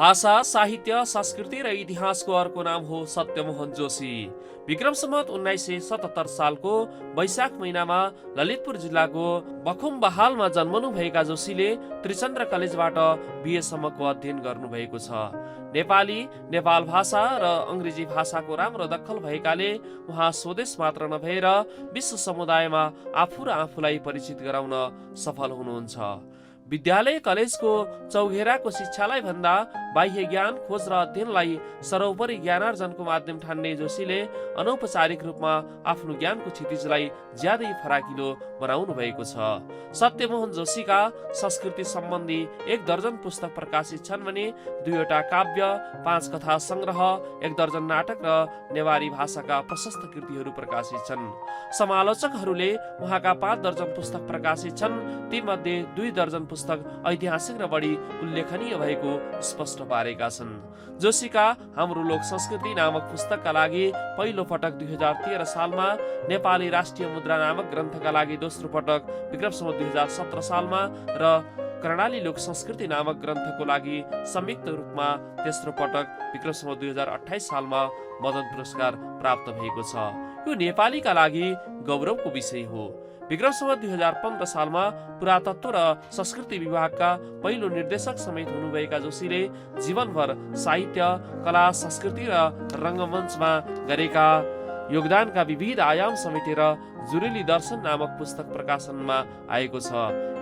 भाषा, साहित्य, संस्कृति र इतिहासको अर्को नाम हो सत्यमोहन जोशी। विक्रम सम्वत 1977 सालको वैशाख महिनामा ललितपुर जिल्लाको बखुमबहालमा जन्मनुभएका जोशीले त्रिचन्द्र कलेजबाट बिएसम्मको अध्ययन गर्नुभएको छ। नेपाली, नेपाल भाषा र अङ्ग्रेजी भाषाको राम्रो दखल भएकाले उहाँ स्वदेश मात्र नभएर विश्व समुदायमा आफू र आफूलाई परिचित गराउन सफल हुनुहुन्छ। विद्यालय कलेजको चौघेराको शिक्षालाई भन्दा बाह्य ज्ञान, खोज र अध्ययनलाई सर्वोपरि ज्ञानार्जनको माध्यम ठान्ने जोशीले अनौपचारिक रूपमा आफ्नो ज्ञानको क्षितिजलाई ज्यादै फराकिलो बनाउनु भएको छ। सत्यमोहन जोशीका संस्कृति सम्बन्धी 1 दर्जन पुस्तक प्रकाशित छन् भने 2वटा काव्य, 5 कथा संग्रह, 1 दर्जन नाटक र नेवारी भाषाका प्रशस्त कृतिहरू प्रकाशित छन्। समालोचकहरूले उहाँका 5 दर्जन पुस्तक प्रकाशित छन्, तीमध्ये 2 दर्जन पुस्तक ऐतिहासिक र बढी उल्लेखनीय भएको स्पष्ट पारेका छन्। जोशीका हाम्रो लोक संस्कृति नामक पुस्तकका लागि पहिलो पटक 2013 सालमा, नेपाली राष्ट्रिय मुद्रा नामक ग्रन्थका लागि दोस्रो पटक विक्रम सम्वत 2017 सालमा र कर्णाली लोक संस्कृति नामक ग्रन्थको लागि संयुक्त रूपमा तेस्रो पटक विक्रम सम्वत 2028 सालमा मदन पुरस्कार प्राप्त भएको छ। यो नेपालीका लागि गौरवको विषय हो। विक्रम सम्वत 2015 सालमा पुरातत्व र संस्कृति विभागका पहिलो निर्देशक समेत हुनुभएका जोशीले जीवनभर साहित्य, कला, संस्कृति र रङ्गमञ्चमा गरेका योगदानका विविध आयाम समेटेर जुरेली दर्शन नामक पुस्तक प्रकाशनमा आएको छ।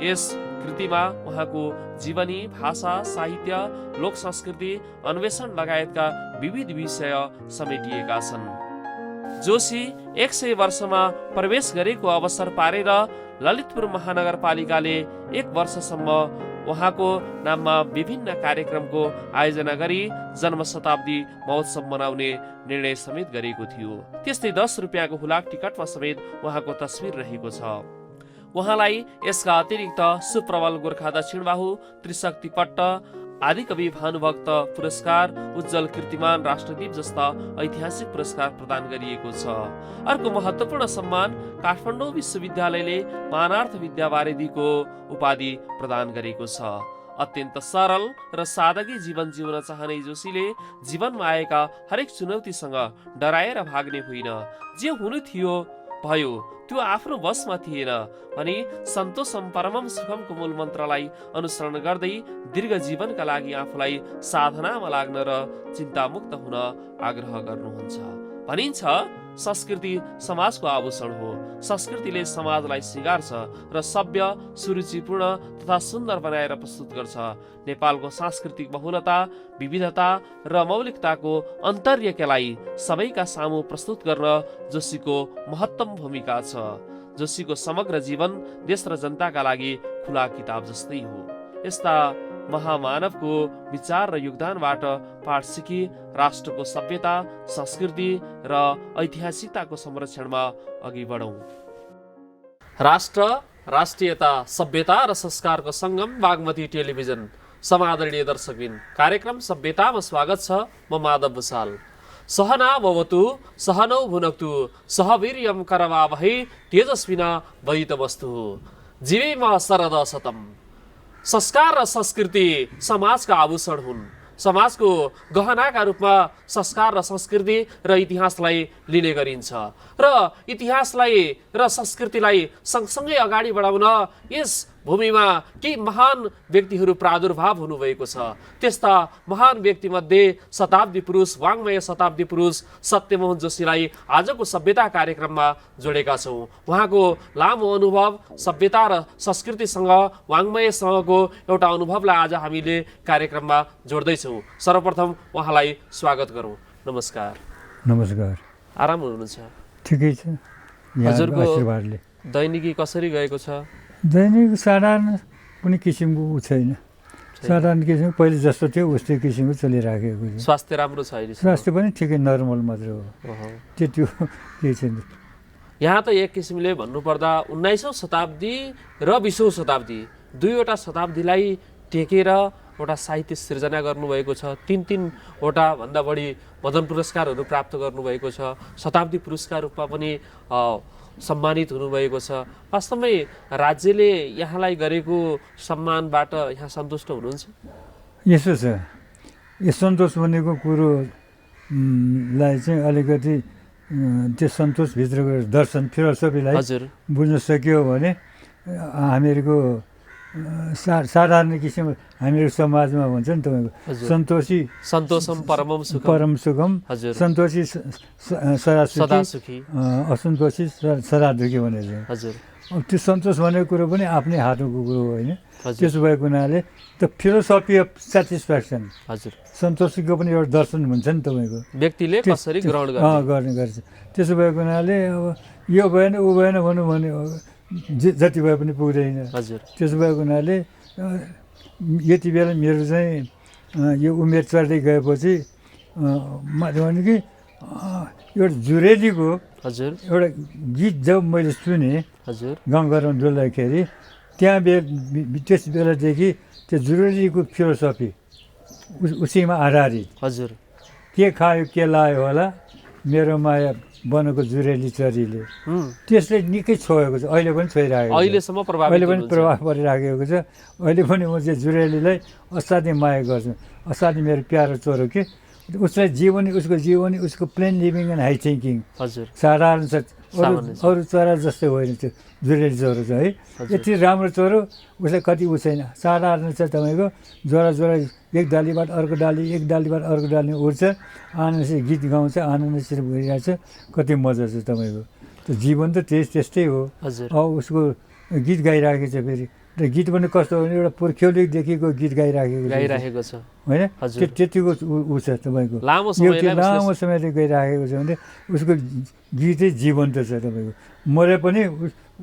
यस कृतिमा उहाँको जीवनी, भाषा, साहित्य, लोक संस्कृति, अन्वेषण लगायतका विविध विषय समेटिएका छन्। जोशी 100 वर्षमा प्रवेश गरेको अवसर पारेर ललितपुर महानगरपालिकाले 1 वर्षसम्म उहाँको नाममा विभिन्न कार्यक्रमको आयोजना गरी जन्म शताब्दी महोत्सव मनाउने निर्णय समेत गरेको थियो। त्यस्तै 10 रुपियाँको हुलाक टिकटमा समेत उहाँको तस्बिर रहेको छ। उहाँलाई यसका अतिरिक्त सुप्रबल गोर्खा दक्षिणबाहु, त्रिशक्ति पट्ट, आदिकवि भानुभक्त पुरस्कार, उज्जवल कीर्तिमान राष्ट्रदीप जस्ता ऐतिहासिक पुरस्कार प्रदान गरिएको छ। अर्को महत्त्वपूर्ण सम्मान काठमाडौँ विश्वविद्यालयले मानार्थ विद्यावारिधीको उपाधि प्रदान गरेको छ। अत्यन्त सरल र सादगी जीवन जिउन चाहने जोशीले जीवनमा आएका हरेक चुनौतीसँग डराएर भाग्ने होइन। जे हुनु थियो भयो, त्यो आफ्नो बसमा थिएन भने सन्तोषम परमम सुखमको मूल मन्त्रलाई अनुसरण गर्दै दीर्घ जीवनका लागि आफूलाई साधनामा लाग्न र चिन्तामुक्त हुन आग्रह गर्नुहुन्छ। भनिन्छ संस्कृति समाजको आभूषण हो। संस्कृतिले समाजलाई सिँगार्छ र सभ्य, सुरुचिपूर्ण तथा सुन्दर बनाएर प्रस्तुत गर्छ। नेपालको सांस्कृतिक बहुलता, विविधता र मौलिकताको अन्तर्यलाई सबैका सामु प्रस्तुत गर्न जोशीको महत्तम भूमिका छ। जोशीको समग्र जीवन देश र जनताका लागि खुला किताब जस्तै हो। यस्ता महामानवको विचार र योगदानबाट पाठ सिकी राष्ट्रको सभ्यता, संस्कृति र ऐतिहासिकताको संरक्षणमा अघि बढौँ। राष्ट्र, राष्ट्रियता, सभ्यता र संस्कारको सङ्गम बागमती टेलिभिजन। समादरणीय दर्शकबिन, कार्यक्रम सभ्यतामा स्वागत छ। म माधव भुसाल। सहना भवतु सहनौ भुनक्तु सहवीर्यं करवावहै तेजस्विना वैतमस्तु जीवेमा शरद शतम्। संस्कार र संस्कृति समाजका आभूषण हुन्। समाजको गहनाका रूपमा संस्कार र संस्कृति र इतिहासलाई लिने गरिन्छ र इतिहासलाई र संस्कृतिलाई सँगसँगै अगाडि बढाउन यस भूमिमा केही महान व्यक्तिहरू प्रादुर्भाव हुनुभएको छ। त्यस्ता महान व्यक्तिमध्ये शताब्दी पुरुष, वाङ्मय शताब्दी पुरुष सत्यमोहन जोशीलाई आजको सभ्यता कार्यक्रममा जोडेका छौँ। उहाँको लामो अनुभव, सभ्यता र संस्कृतिसँग, वाङ्मयसँगको एउटा अनुभवलाई आज हामीले कार्यक्रममा जोड्दैछौँ। सर्वप्रथम उहाँलाई स्वागत गरौँ। नमस्कार। नमस्कार। आराम हुनुहुन्छ? ठिकै छ। हजुरको दैनिकी कसरी गएको छ? दैनिक साधारण कुनै किसिमको छैन। साधारण किसिमको पहिले जस्तो थियो उस्तै किसिमको चलिराखेको छ। स्वास्थ्य राम्रो छ अहिले? स्वास्थ्य पनि ठिकै नर्मल मात्र हो। त्यो केही छैन। यहाँ त एक किसिमले भन्नुपर्दा 19औँ शताब्दी र 20औँ शताब्दी दुईवटा शताब्दीलाई टेकेर एउटा साहित्य सृजना गर्नुभएको छ। 3-3वटा भन्दा बढी मदन पुरस्कारहरू प्राप्त गर्नुभएको छ। शताब्दी पुरस्कार रूपमा पनि सम्मानित हुनुभएको छ। वास्तवमै राज्यले यहाँलाई गरेको सम्मानबाट यहाँ सन्तुष्ट हुनुहुन्छ? यसो छ, यो सन्तोष भनेको कुरो लाई चाहिँ अलिकति त्यो सन्तोषभित्रको दर्शन फिलोसफीलाई हजुर बुझ्न सकियो भने हामीहरूको साधारण किसिम हामीहरू समाजमा भन्छ नि तपाईँको हजुर। सन्तोषी सन्तोषम परमम सुखम परम सुखम हजुर सन्तोषी सदा सदा सुखी सुखी असन्तोषी सदा दुखी भनेर हजुर अब त्यो सन्तोष भनेको कुरो पनि आफ्नै हातको कुरो होइन हजुर त्यसो भएको हुनाले द फिलोसफी अफ सेटिस्फ्याक्सन हजुर सन्तोषीको पनि एउटा दर्शन हुन्छ नि तपाईँको व्यक्तिले कसरी ग्रहण गर्ने गर्ने गर्छ त्यसो भएको हुनाले अब यो भएन ऊ भएन भनौँ भने जति भए पनि पुग्दैन हजुर त्यसो भएको हुनाले यति बेला मेरो चाहिँ यो उमेर चढ्दै गएपछि भने कि एउटा जुरेलीको हजुर एउटा गीत जब मैले सुनेँ हजुर गाउँघरमा डुल्दाखेरि त्यहाँ त्यस बेलादेखि त्यो जुरेलीको फिलोसफी उसैमा आधारित हजुर के खायो के लायो होला मेरो माया बनेको जुरेली चरीले त्यसले निकै छोएको छ अहिले पनि छोइरहेको छ अहिलेसम्म प्रभावित अहिले पनि हुनुहुन्छ। प्रभाव परिराखेको छ अहिले पनि म चाहिँ जुरेलीलाई असाध्यै माया गर्छु असाध्यै मेरो प्यारो चोरो कि उसलाई जीवनी उसको जीवनी उसको plain living and high thinking हजुर साधारण छ सामान्य छ। अरू चरा जस्तै होइन त्यो जुरेली चरो छ है हजुर। यति राम्रो चरो उसलाई कति उ छैन साधारण छ तपाईँको जोरा जोरा एक डालीबाट अर्को डाली एक डालीबाट अर्को डाली उड्छ आनन्दसित गीत गाउँछ आनन्दसित गइरहेको छ कति मजा छ तपाईँको त्यो जीवन त त्यस्तै हो हजुर अब उसको गीत गाइराखेको छ फेरि र गीत पनि कस्तो हो भने एउटा पुर्ख्यौलीदेखिको गीत गाइराखेको छ गाइराखेको छ होइन हजुर। त्यतिको ऊ छ तपाईँको लामो यो समयलाई लामो समयले गइराखेको छ भने उसको गीतै जीवन्त छ तपाईँको मरे पनि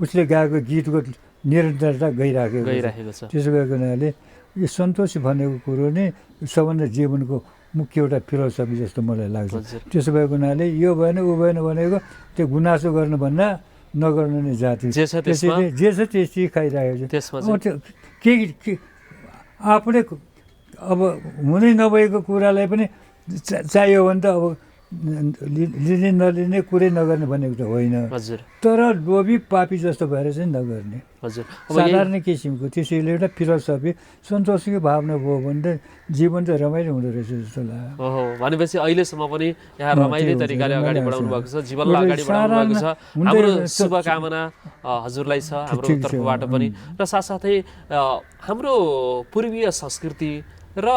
उसले गाएको गीतको निरन्तरता गइराखेको छ गइराखेको छ त्यसो भएको हुनाले यो सन्तोष भनेको कुरो नै सबभन्दा जीवनको मुख्य एउटा फिलोसफी जस्तो मलाई लाग्छ हजुर त्यसो भएको हुनाले यो भएन ऊ भएन भनेको त्यो गुनासो गर्नुभन्दा नगर्नु नै जाति जे छ त्यसमा त्यसैले जे छ त्यस्तै खाइरहेको छ त्यसमा अब त्यो के आफूले अब हुनै नभएको कुरालाई पनि चाहियो भने त अब लिने नलिने कुरै नगर्ने भनेको त होइन हजुर तर लोभी पापी जस्तो भएर चाहिँ नगर्ने हजुर अब यही- साधारण किसिमको त्यसैले एउटा फिलोसफी सन्तोषीको भावना भयो भने त जीवन चाहिँ रमाइलो हुँदो रहेछ जस्तो लाग्यो ओहो भनेपछि अहिलेसम्म पनि यहाँ रमाइलो त्यो हुन्छ, तरिकाले अगाडि रमाइलो बढाउनु छ। भएको छ जीवनलाई अगाडि बढाउनु भएको छ हुँदै हाम्रो छ- शुभकामना हजुरलाई छ हाम्रो ठिक छ, तर्फबाट पनि र साथसाथै हाम्रो पूर्वीय संस्कृति र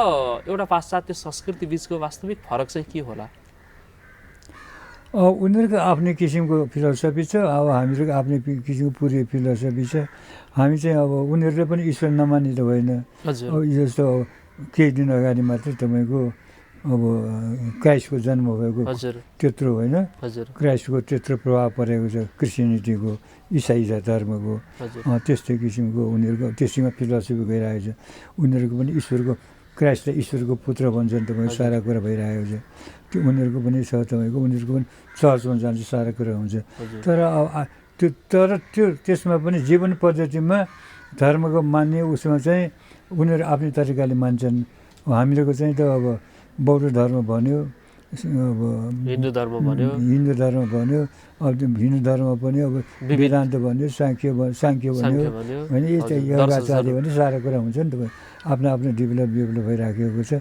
एउटा पाश्चात्य संस्कृति बिचको वास्तविक फरक चाहिँ के होला उनीहरूको आफ्नै किसिमको फिलोसफी छ अब हामीहरूको आफ्नै किसिमको पूर्वीय फिलोसफी छ हामी चाहिँ अब उनीहरूले पनि ईश्वर नमानी त होइन हजुर अब जस्तो केही दिन अगाडि मात्रै तपाईँको अब क्राइस्टको जन्म भएको हजुर त्यत्रो होइन हजुर क्राइस्टको त्यत्रो प्रभाव परेको छ क्रिस्चियनिटीको इसाई धर्मको हजुर त्यस्तै किसिमको उनीहरूको त्यसैमा फिलोसफी गइरहेको छ उनीहरूको पनि ईश्वरको क्राइस्टलाई ईश्वरको पुत्र भन्छन् तपाईँको सारा कुरा भइरहेको छ त्यो उनीहरूको पनि छ तपाईँको उनीहरूको पनि चर्चमा जान्छ सारा कुरा हुन्छ हजुर तर त्यो त्यसमा पनि जीवन पद्धतिमा धर्मको मान्ने उसमा चाहिँ उनीहरू आफ्नै तरिकाले मान्छन् हामीहरूको चाहिँ त अब बौद्ध धर्म भन्यो अब हिन्दू धर्म भन्यो हिन्दू धर्म भन्यो अब त्यो हिन्दू धर्म पनि अब वेदान्त भन्यो साङ्ख्य भन्यो सांख्य भन्यो होइन यस्तो हजुर, योगाचार्य दर्शन भने सारा कुरा हुन्छ नि तपाईँ आफ्नो आफ्नो डेभलप भइराखेको छ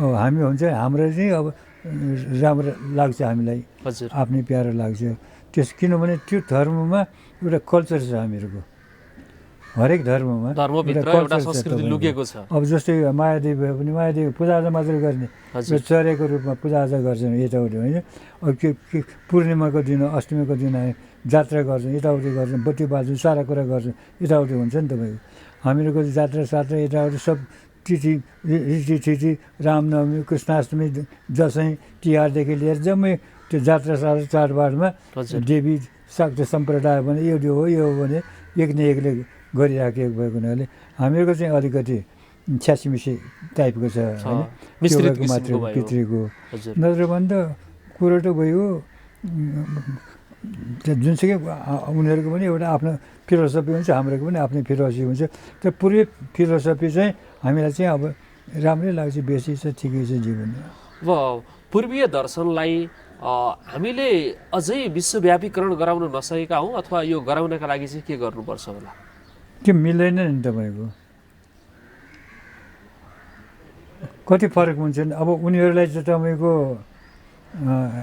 अब हामी हुन्छ हाम्रो चाहिँ अब राम्रो लाग्छ हामीलाई हजुर आफ्नै प्यारो लाग्छ किनभने त्यो धर्ममा एउटा कल्चर छ हामीहरूको हरेक धर्ममा धर्मभित्र एउटा एउटा culture छ संस्कृति तपाईँको। लुकेको छ अब जस्तै मायादेवी भयो भने मायादेवी पूजाआजा मात्रै गर्ने हजुर यो चर्याको रूपमा पूजाआजा गर्छन् यताउति होइन अब के पूर्णिमाको दिन अष्टमीको दिन जात्रा गर्छन् यताउति गर्छन् बत्ती बाल्छन् सारा कुरा गर्छन् यताउति हुन्छ नि तपाईँको हामीहरूको जात्रा सात्रा यताउति सब तिथि रीतिथिति रामनवमी कृष्णाष्टमी दसैँ तिहारदेखि लिएर जम्मै त्यो जात्रा सात्रा चाडबाडमा हजुर देवी शाक्त सम्प्रदाय भने यो हो यो हो भने एक न एकले गरिराखेको भएको हुनाले हामीहरूको चाहिँ अलिकति छ्यासीमिसी टाइपको छ होइन मिश्रित त्यो भएको मात्रै किसिमको भयो पितृको हजुर नत्र भने त कुरो त गयो जुनसुकै उनीहरूको पनि एउटा आफ्नो फिलोसफी हुन्छ हाम्रोको पनि आफ्नै फिलोसफी हुन्छ त्यो पूर्वी फिलोसफी चाहिँ हामीलाई चाहिँ अब राम्रै लाग्छ बेसी छ ठिकै छ जीवनमा अब पूर्वीय दर्शनलाई हामीले अझै विश्वव्यापीकरण गराउन नसकेका हौँ अथवा यो गराउनका लागि चाहिँ के गर्नुपर्छ होला त्यो मिल्दैन नि तपाईँको कति फरक हुन्छ नि अब उनीहरूलाई चाहिँ तपाईँको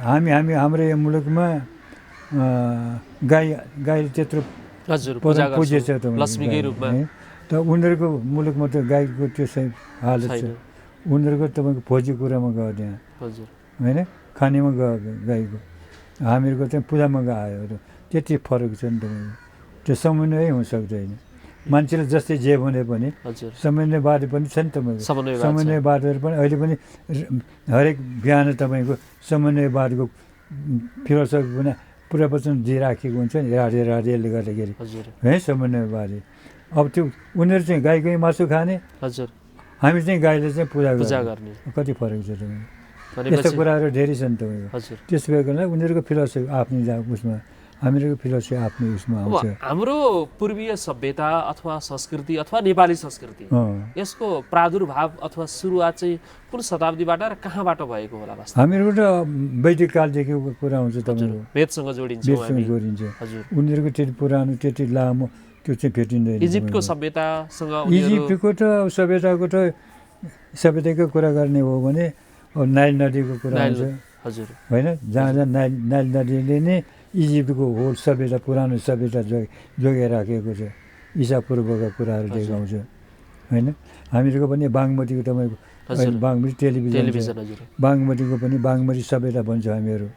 हाम्रो यो मुलुकमा गाई त्यत्रो हजुर पूजा गर्छ पूजेछ तपाईँको लक्ष्मीकै रूपमा है त उनीहरूको मुलुकमा त गाईको त्यो चाहिँ हालत छ उनीहरूको तपाईँको भोजी कुरामा गयो त्यहाँ हजुर होइन खानेमा गयो गाईको हामीहरूको चाहिँ पूजामा गयो त्यति फरक छ नि तपाईँको त्यो समन्वय हुन सक्दैन मान्छेले जस्तै जे भने पनि हजुर समन्वयवाद पनि छ नि तपाईँको समन्वयवादहरू पनि अहिले पनि हरेक बिहान तपाईँको समन्वयवादको फिलोसफी पनि पुरा वचन दिइराखेको हुन्छ नि रेडियोले गर्दाखेरि है समन्वयवादी अब त्यो उनीहरू चाहिँ गाईकै मासु खाने हजुर हामी चाहिँ गाईले चाहिँ पूजा गर्ने कति फरक छ तपाईँको यस्तो कुराहरू धेरै छन् तपाईँको त्यसो भएको हुनाले उनीहरूको फिलोसफी आफ्नै उसमा हामीहरूको फिलोसफी आफ्नै उसमा आउँछ हाम्रो पूर्वीय सभ्यता अथवा संस्कृति अथवा नेपाली संस्कृति यसको प्रादुर्भाव अथवा सुरुवात चाहिँ कुन शताब्दीबाट र कहाँबाट भएको होला हामीहरूको त वैदिक कालदेखिको कुरा हुन्छ तपाईँको वेदसँग जोडिन्छ हजुर उनीहरूको त्यति पुरानो त्यति लामो त्यो चाहिँ भेटिँदैन इजिप्टको सभ्यतासँग इजिप्टको त सभ्यताको त सभ्यताको कुरा गर्ने हो भने नाइल नदीको कुरा हुन्छ हजुर होइन जहाँ जहाँ नाइल नदीले नै इजिप्टको होल सभ्यता पुरानो सभ्यता जोगाइ राखेको छ ईसा पूर्वका कुराहरू देखाउँछ होइन हामीहरूको पनि बागमतीको तपाईँको बागमती टेलिभिजन बागमतीको पनि बागमती सभ्यता भन्छ हामीहरू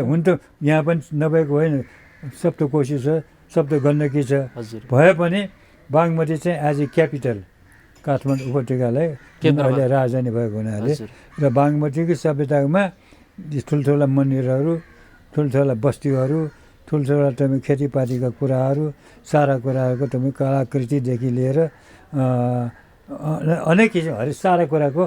हुन त यहाँ पनि नभएको होइन सप्तकोशी छ सप्त गण्डकी छ भए पनि बागमती चाहिँ एज ए क्यापिटल काठमाडौँ उपत्यकालाई अहिले राजधानी भएको हुनाले र बागमतीको सभ्यतामा ठुल्ठुला मन्दिरहरू ठुल्ठुला बस्तीहरू ठुल्ठुला तपाईँ खेतीपातीका कुराहरू सारा कुराहरूको तपाईँ कलाकृतिदेखि लिएर अनेक किसिम सारा कुराको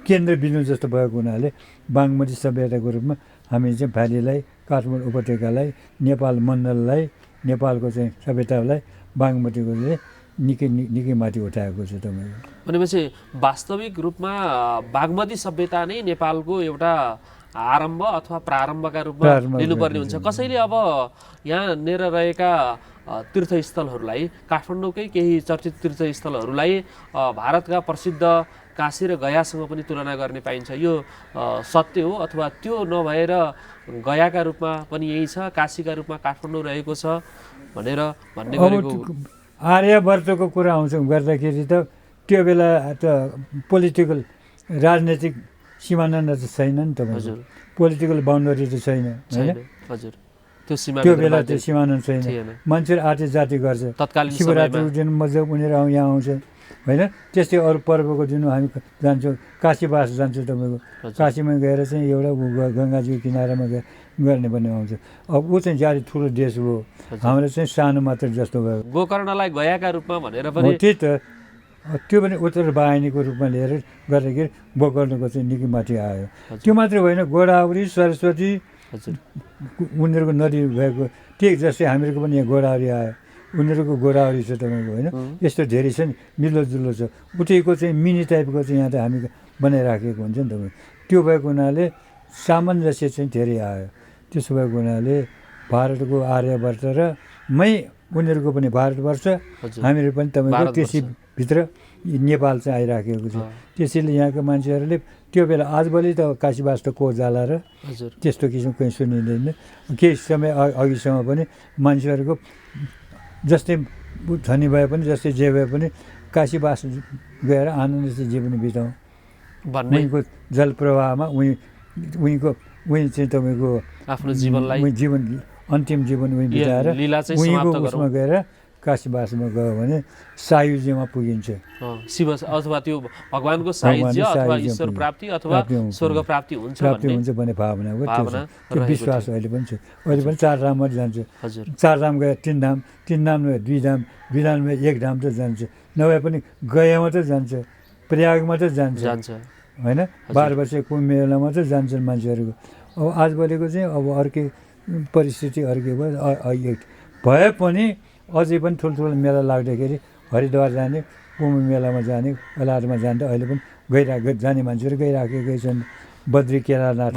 केन्द्रबिन्दु जस्तो भएको हुनाले बागमती सभ्यताको रूपमा हामी चाहिँ भ्यालीलाई काठमाडौँ उपत्यकालाई नेपाल मण्डललाई नेपालको चाहिँ सभ्यतालाई बागमतीकोले निकै माथि उठाएको छ तपाईँको भनेपछि वास्तविक रूपमा बागमती सभ्यता नै नेपालको एउटा आरम्भ अथवा प्रारम्भका रूपमा लिनुपर्ने हुन्छ कसैले अब यहाँनिर रहेका तीर्थस्थलहरूलाई काठमाडौँकै केही चर्चित तीर्थस्थलहरूलाई भारतका प्रसिद्ध काशी र गयासँग पनि तुलना गर्ने पाइन्छ यो सत्य हो अथवा त्यो नभएर गयाका रूपमा पनि यही छ काशीका रूपमा काठमाडौँ रहेको छ भनेर भन्ने गरेको आर्यवर्तको कुरा आउँछ गर्दाखेरि त त्यो बेला त पोलिटिकल राजनैतिक सिमाना त छैन नि तपाईँको पोलिटिकल बााउन्डरी त छैन होइन त्यो बेला त्यो सिमाना छैन मान्छेहरू आर्थिक जाति गर्छ शिवरात्रिको दिन मजा उनीहरू यहाँ आउँछ होइन त्यस्तै अरू पर्वको दिन हामी जान्छौँ काशीवास जान्छौँ तपाईँको काशीमा गएर चाहिँ एउटा गङ्गाजीको किनारामा गर्ने भन्ने आउँछ अब ऊ चाहिँ ज्यादा ठुलो देश हो हाम्रो चाहिँ सानो मात्र जस्तो भयो गोकर्णलाई गयाका रूपमा भनेर पनि त्यही त त्यो पनि उत्तर वाहिनीको रूपमा लिएर गर्दाखेरि गोकर्णको चाहिँ निकै माथि आयो त्यो मात्रै होइन गोदावरी सरस्वती उनीहरूको नदी भएको त्यही जस्तै हामीहरूको पनि यहाँ गोदावरी आयो उनीहरूको गोदावरी छ तपाईँको होइन यस्तो धेरै छ नि मिल्दोजुल्दो छ उतैको चाहिँ मिनी टाइपको चाहिँ यहाँ त हामी बनाइराखेको हुन्छ नि तपाईँ त्यो भएको हुनाले सामञ्जस्य चाहिँ धेरै आयो त्यसो भएको हुनाले भारतको आर्यवर्त र उनीहरूको पनि भारतवर्ष हामीहरू पनि तपाईँको त्यसैभित्र नेपाल चाहिँ आइराखेको छ त्यसैले यहाँको मान्छेहरूले त्यो बेला आजभोलि त काशीवास त को जाला र त्यस्तो किसिमको कहीँ सुनिँदैन केही समय अघिसम्म पनि मान्छेहरूको जस्तै धनी भए पनि जस्तै जे भए पनि काशीवास गएर आनन्दले जीवन बिताउँ उहीँको जलप्रवाहमा उहीँ चाहिँ तपाईँको आफ्नो जीवनलाई अन्तिम जीवन उहीँ बिताएर उहीँको उसमा गएर काशीवासमा गयो भने सायुज्यमा पुगिन्छ शिव अथवा त्यो भगवानको सायुज्य अथवा ईश्वर प्राप्ति अथवा स्वर्ग प्राप्ति हुन्छ भन्ने भावना हो त्यो विश्वास अहिले पनि छ अहिले पनि 4 धाम मात्रै जान्छ 4 धाम गए 3 धाम 3 धाम गए 2 धाम 2 धाममा 1 धाम त जान्छ नभए पनि गयामा त जान्छ प्रयागमा त जान्छ होइन 12 वर्ष कुम्भ मेलामा त जान्छन् मान्छेहरूको अब आजभोलिको चाहिँ अब अर्कै परिस्थिति अर्कै भए पनि अझै पनि ठुल्ठुलो मेला लाग्दाखेरि हरिद्वार जाने कुम्भ मेलामा जाने कलारमा जाने अहिले पनि जाने मान्छेहरू गइराखेकै छन् बद्री केदारनाथ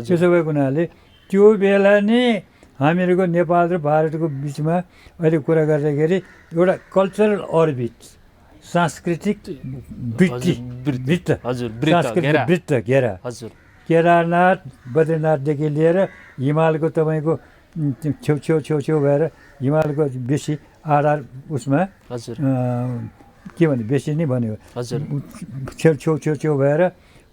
त्यसो भएको हुनाले त्यो बेला नै हामीहरूको नेपाल र भारतको बिचमा अहिले कुरा गर्दाखेरि एउटा कल्चरल अर्बिट सांस्कृतिक वृत्ति वृत्त हजुर वृत्त सांस्कृतिक घेरा वृत्त घेरा हजुर केदारनाथ बद्रीनाथदेखि लिएर हिमालको तपाईँको छेउ भएर हिमालको बेसी आधार उसमा हजुर के भने बेसी नै भन्यो हजुर छेउ भएर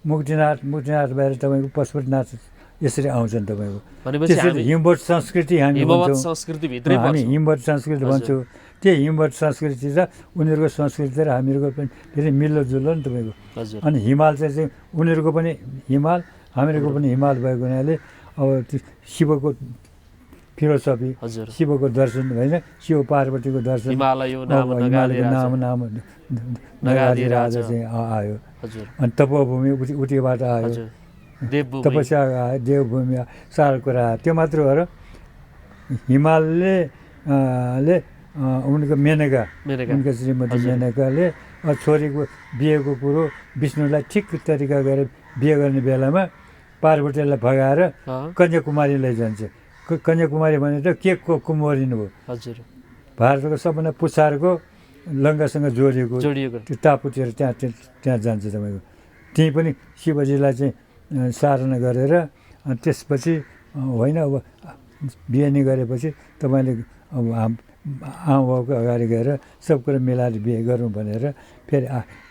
मुक्तिनाथ भएर तपाईँको पशुपतिनाथ यसरी आउँछन् तपाईँको भनेपछि त्यसरी हामी हिमवत संस्कृति हामी हिमवत भन्छौँ संस्कृति भित्रै हामी पर्छौँ हिमवत संस्कृति भन्छौँ त्यो हिमवत संस्कृति र उनीहरूको संस्कृति र हामीहरूको पनि धेरै मिल्दोजुल्दो नि तपाईँको हजुर अनि हिमाल चाहिँ उनीहरूको पनि हिमाल हामीहरूको पनि हिमाल भएको हुनाले अब त्यो शिवको फिलोसफी हजुर शिवको दर्शन होइन शिव पार्वतीको दर्शन हिमालय नाम नगाले हिमालयको नाम नगादी राजा चाहिँ आयो हजुर अनि तपोभूमि उतिबाट आयो हजुर देवभूमि तपस्या आयो देवभूमि सारा कुरा आयो त्यो मात्र हो र हिमालले उनको मेनका उनका श्रीमती मेनकाले छोरीको बिहेको कुरो विष्णुलाई ठिक तरिका गरेर बिहे गर्ने बेलामा पार्वतीलाई भगाएर कन्याकुमारी लैजान्छ कन्याकुमारी भने त के कुमारिनु हो हजुर भारतको सबभन्दा पुछारको लङ्कासँग जोडिएको त्यो टापुतिर त्यहाँ जान्छ तपाईँको त्यहीँ पनि शिवजीलाई चाहिँ साधना गरेर अनि त्यसपछि होइन अब बिहे नै गरेपछि तपाईँले अब आमाबाउको अगाडि गएर सब कुरा मिलाएर बिहे गरौँ भनेर फेरि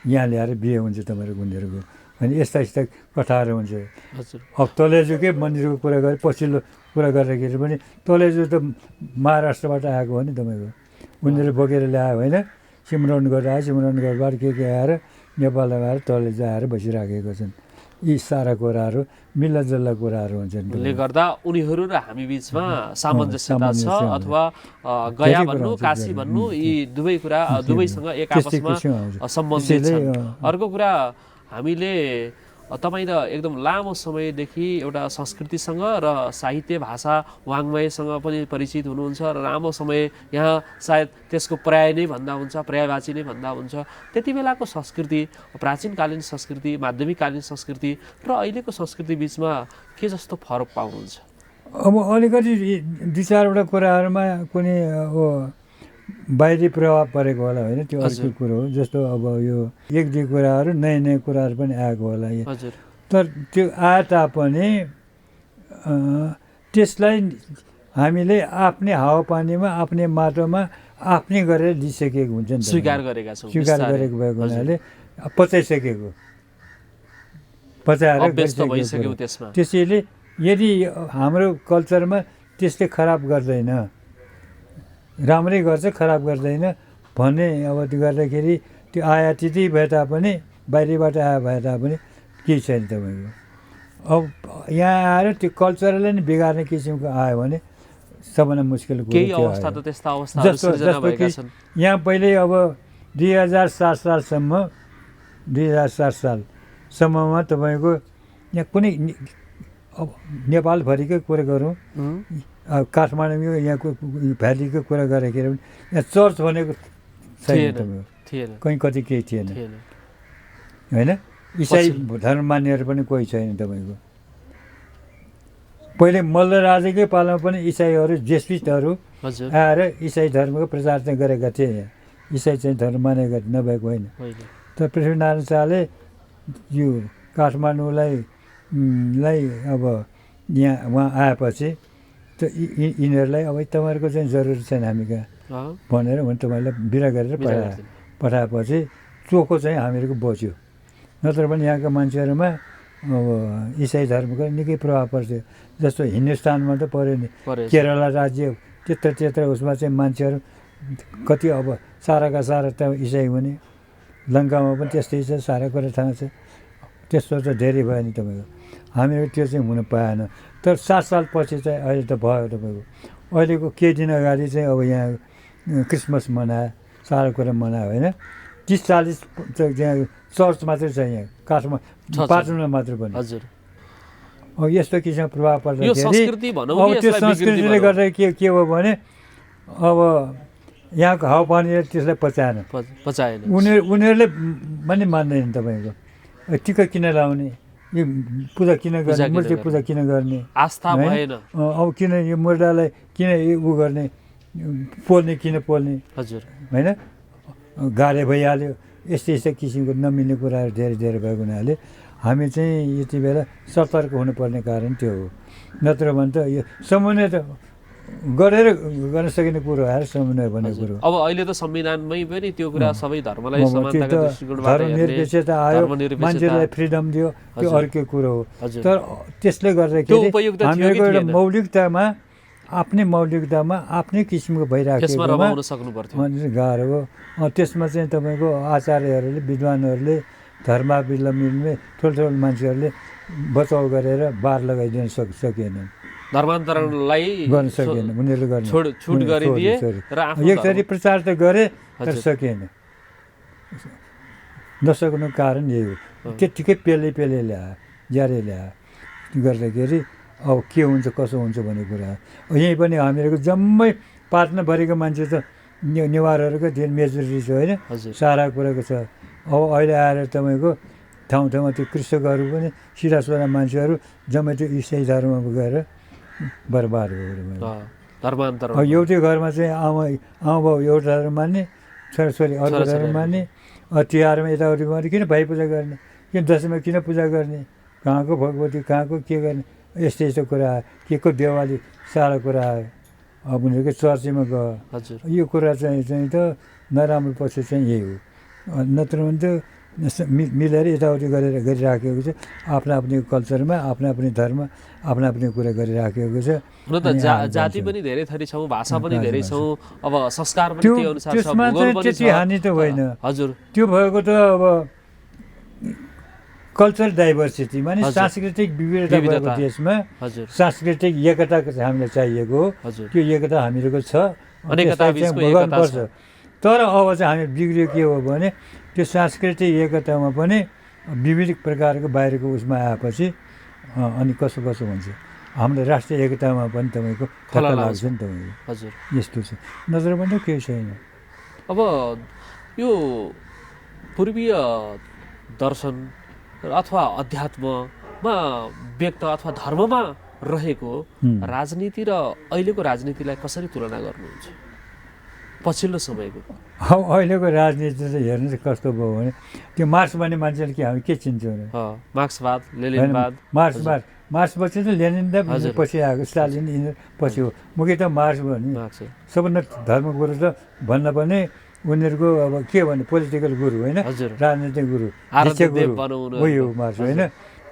यहाँ ल्याएर बिहे हुन्छ तपाईँहरूको उनीहरूको अनि यस्ता कथाहरू हुन्छ अब तलेजुकै मन्दिरको कुरा गरे पछिल्लो कुरा गर्दाखेरि पनि तलेजु त महाराष्ट्रबाट आएको हो नि तपाईँको उनीहरू बोकेर ल्यायो होइन सिमरन गरेर आयो सिमरन गरेबाट के आएर नेपालमा आएर तलेजु आएर बसिराखेको छन् यी सारा कुराहरू मिल्लाजुल्ला कुराहरू हुन्छन् ले गर्दा उनीहरू र हामी बिचमा सामञ्जस्यता छ अथवा गया भन्नु काशी भन्नु यी दुवै कुरा दुवैसँग एक आपसमा सम्बन्धित छन् अर्को कुरा हामीले तपाईँ त एकदम लामो समयदेखि एउटा संस्कृतिसँग र साहित्य भाषा वाङ्मयसँग पनि परिचित हुनुहुन्छ र लामो समय यहाँ सायद त्यसको पर्याय नै भन्दा हुन्छ पर्यायवाची नै भन्दा हुन्छ त्यति बेलाको संस्कृति प्राचीनकालीन संस्कृति माध्यमिककालीन संस्कृति र अहिलेको संस्कृति बिचमा के जस्तो फरक पाउनुहुन्छ अब अलिकति दुई चारवटा कुराहरूमा कुनै बाहिरी प्रभाव परेको होला होइन त्यो अर्को कुरो हो जस्तो अब यो एक दुई कुराहरू नयाँ कुराहरू पनि आएको होला तर त्यो आए तापनि त्यसलाई हामीले आफ्नै हावापानीमा आफ्नै माटोमा आफ्नै गरेर लिइसकेको हुन्छ नि स्वीकार गरेका छौँ स्वीकार गरेको भएको हुनाले पचाइसकेको पचाएर त्यसैले यदि हाम्रो कल्चरमा त्यसले खराब गर्दैन राम्रै गर्छ खराब गर्दैन भन्ने अब त्यो गर्दाखेरि त्यो आयातित भए तापनि बाहिरबाट आए भए तापनि केही छैन तपाईँको अब यहाँ आएर त्यो कल्चरलाई नै बिगार्ने किसिमको आयो भने सबभन्दा मुस्किल कुरो जस्तो कि यहाँ पहिले अब 2007 सालसम्ममा तपाईँको यहाँ कुनै अब नेपालभरिकै कुरा गरौँ काठमाडौँ यहाँको भ्यालीको कुरा गर्दाखेरि पनि यहाँ चर्च भनेको छैन तपाईँको कहीँ कति केही थिएन होइन इसाई धर्म मान्नेहरू पनि कोही छैन तपाईँको पहिले मल्ल राजाकै पालामा पनि इसाईहरू जेसुइटहरू आएर इसाई धर्मको प्रचार चाहिँ गरेका थिए यहाँ इसाई चाहिँ धर्म मानेका नभएको होइन तर पृथ्वीनारायण शाहले यो काठमाडौँलाई अब यहाँ उहाँ आएपछि त यिनीहरूलाई अब तपाईँहरूको चाहिँ जरुरी छैन हामी कहाँ भनेर भने तपाईँलाई बिदा गरेर पठाएपछि चोखो चाहिँ हामीहरूको बच्यो नत्र पनि यहाँका मान्छेहरूमा अब इसाई धर्मको निकै प्रभाव पर्छ जस्तो हिन्दुस्तानमा त पऱ्यो नि केरला राज्य त्यत्र उसमा चाहिँ मान्छेहरू कति अब साराका सारा त इसाई हुने लङ्कामा पनि त्यस्तै छ सारा कुरा थाहा छ त्यस्तो त धेरै भयो नि तपाईँको हामीहरू त्यो चाहिँ हुन पाएन तर 7 साल पछि चाहिँ अहिले त भयो तपाईँको अहिलेको केही दिन अगाडि चाहिँ अब यहाँ क्रिसमस मनायो सारा कुरा मनायो होइन 30-40 त्यहाँ चर्च मात्रै छ यहाँ काठमाडौँमा मात्र पनि अब यस्तो किसिमको प्रभाव पर्दाखेरि अब त्यो संस्कृतिले गर्दा के हो भने अब यहाँको हावापानीले त्यसलाई पचाएन उनीहरूले पनि मान्दैन तपाईँको टिका किन लाउने यो पूजा किन गर्ने मूर्ति पूजा किन गर्ने आस्था भएन अब किन यो मुर्दालाई किन उ गर्ने पोल्ने किन पोल्ने हजुर होइन गाह्रो भइहाल्यो। यस्तै किसिमको नमिल्ने कुराहरू धेरै धेरै भएको हुनाले हामी चाहिँ यति बेला सतर्क हुनुपर्ने कारण त्यो हो। नत्र भने त यो समन्वय त गरेर गर्न सकिने कुरो आएर समन्वय भन्ने कुरो। अब अहिले त संविधानमै पनि त्यो कुरा सबै धर्मलाई समानताको दृष्टिकोणबाट धर्मनिरपेक्षता आयो, मान्छेलाई फ्रिडम दियो, त्यो अर्कै कुरो हो। तर त्यसले गर्दाखेरि हामीहरूको एउटा मौलिकतामा आफ्नै किसिमको भइराखेकोमा गाह्रो हो। त्यसमा चाहिँ तपाईँको आचार्यहरूले, विद्वानहरूले, धर्मावलम्बीले, ठुल्ठुलो मान्छेहरूले बचाउ गरेर बार लगाइदिन सकिएन, धर्मान्तरणलाई गर्न सकिएन, उनीहरूले गर्न छुट गरिदिए र एकचोटि प्रचार त गरे तर सकिएन। नसक्नुको कारण यही हो। त्यत्तिकै पेले ल्यायो, ज्यारे ल्यायो गर्दाखेरि अब के हुन्छ कसो हुन्छ भन्ने कुरा। यहीँ पनि हामीहरूको जम्मै पार्टनरभरिको मान्छे त नेवारहरूको धेरै मेजोरिटी छ होइन, सारा कुराको छ। अब अहिले आएर तपाईँको ठाउँमा त्यो कृषकहरू पनि सिधासोधा मान्छेहरू जम्मै त्यो इसाई धर्ममा गएर बर्बाद भयो। धर्मान्तरण एउटै घरमा चाहिँ आमा बाउ एउटा धर्म मान्ने, छोराछोरी अर्को धर्म मान्ने, तिहारमा यताउति गर्ने, किन भाइ पूजा गर्ने, किन दसैँमा किन पूजा गर्ने, कहाँको भगवती कहाँको के गर्ने, यस्तो कुरा आयो। के को देवाली सारा कुरा आयो। अब उनीहरूको चर्चमा गयो। यो कुरा चाहिँ त नराम्रो पक्ष चाहिँ यही हो। नत्र भने त मिलेर यताउति गरिराखेको छ। आफ्नो कल्चरमा आफ्नो धर्म आफ्नो कुरा गरिराखेको छ। हुन त जाति पनि धेरै थरी छौँ, भाषा पनि धेरै छौँ, अब संस्कार पनि त्यो अनुसार छ, भूगोल पनि छ। त्यति हानि त होइन हजुर। त्यो भएको त अब कल्चर डाइभर्सिटी माने सांस्कृतिक विविधता भएको देशमा सांस्कृतिक एकताको हामीलाई चाहिएको हो। त्यो एकता हामीहरूको छ, गर्नुपर्छ। तर अब चाहिँ हामी बिग्रियो के हो भने त्यो सांस्कृतिक एकतामा पनि विविध प्रकारको बाहिरको उसमा आएपछि अनि कसो हुन्छ। हाम्रो राष्ट्रिय एकतामा पनि तपाईँको खतरा लाग्छ नि तपाईँको। हजुर यस्तो छ, नत्र भने केही छैन। अब यो पूर्वीय दर्शन अथवा अध्यात्ममा व्यक्त अथवा धर्ममा रहेको राजनीति र अहिलेको राजनीतिलाई कसरी तुलना गर्नुहुन्छ पछिल्लो समयको? अहिलेको राजनीति चाहिँ हेर्नु चाहिँ कस्तो भयो भने त्यो मार्क्स भन्ने मान्छेले के हामी के चिन्छौँ? मार्क्सवाद, लेनिनवाद। मार्क्सपछि त लेनिन त पछि आएको, स्टालिन यिनीहरू पछि हो। मुख्य त मार्क्स भने सबभन्दा धर्मगुरु त भन्दा पनि उनीहरूको अब के भने पोलिटिकल गुरु होइन, राजनीतिक गुरु, उही हो मार्क्स होइन।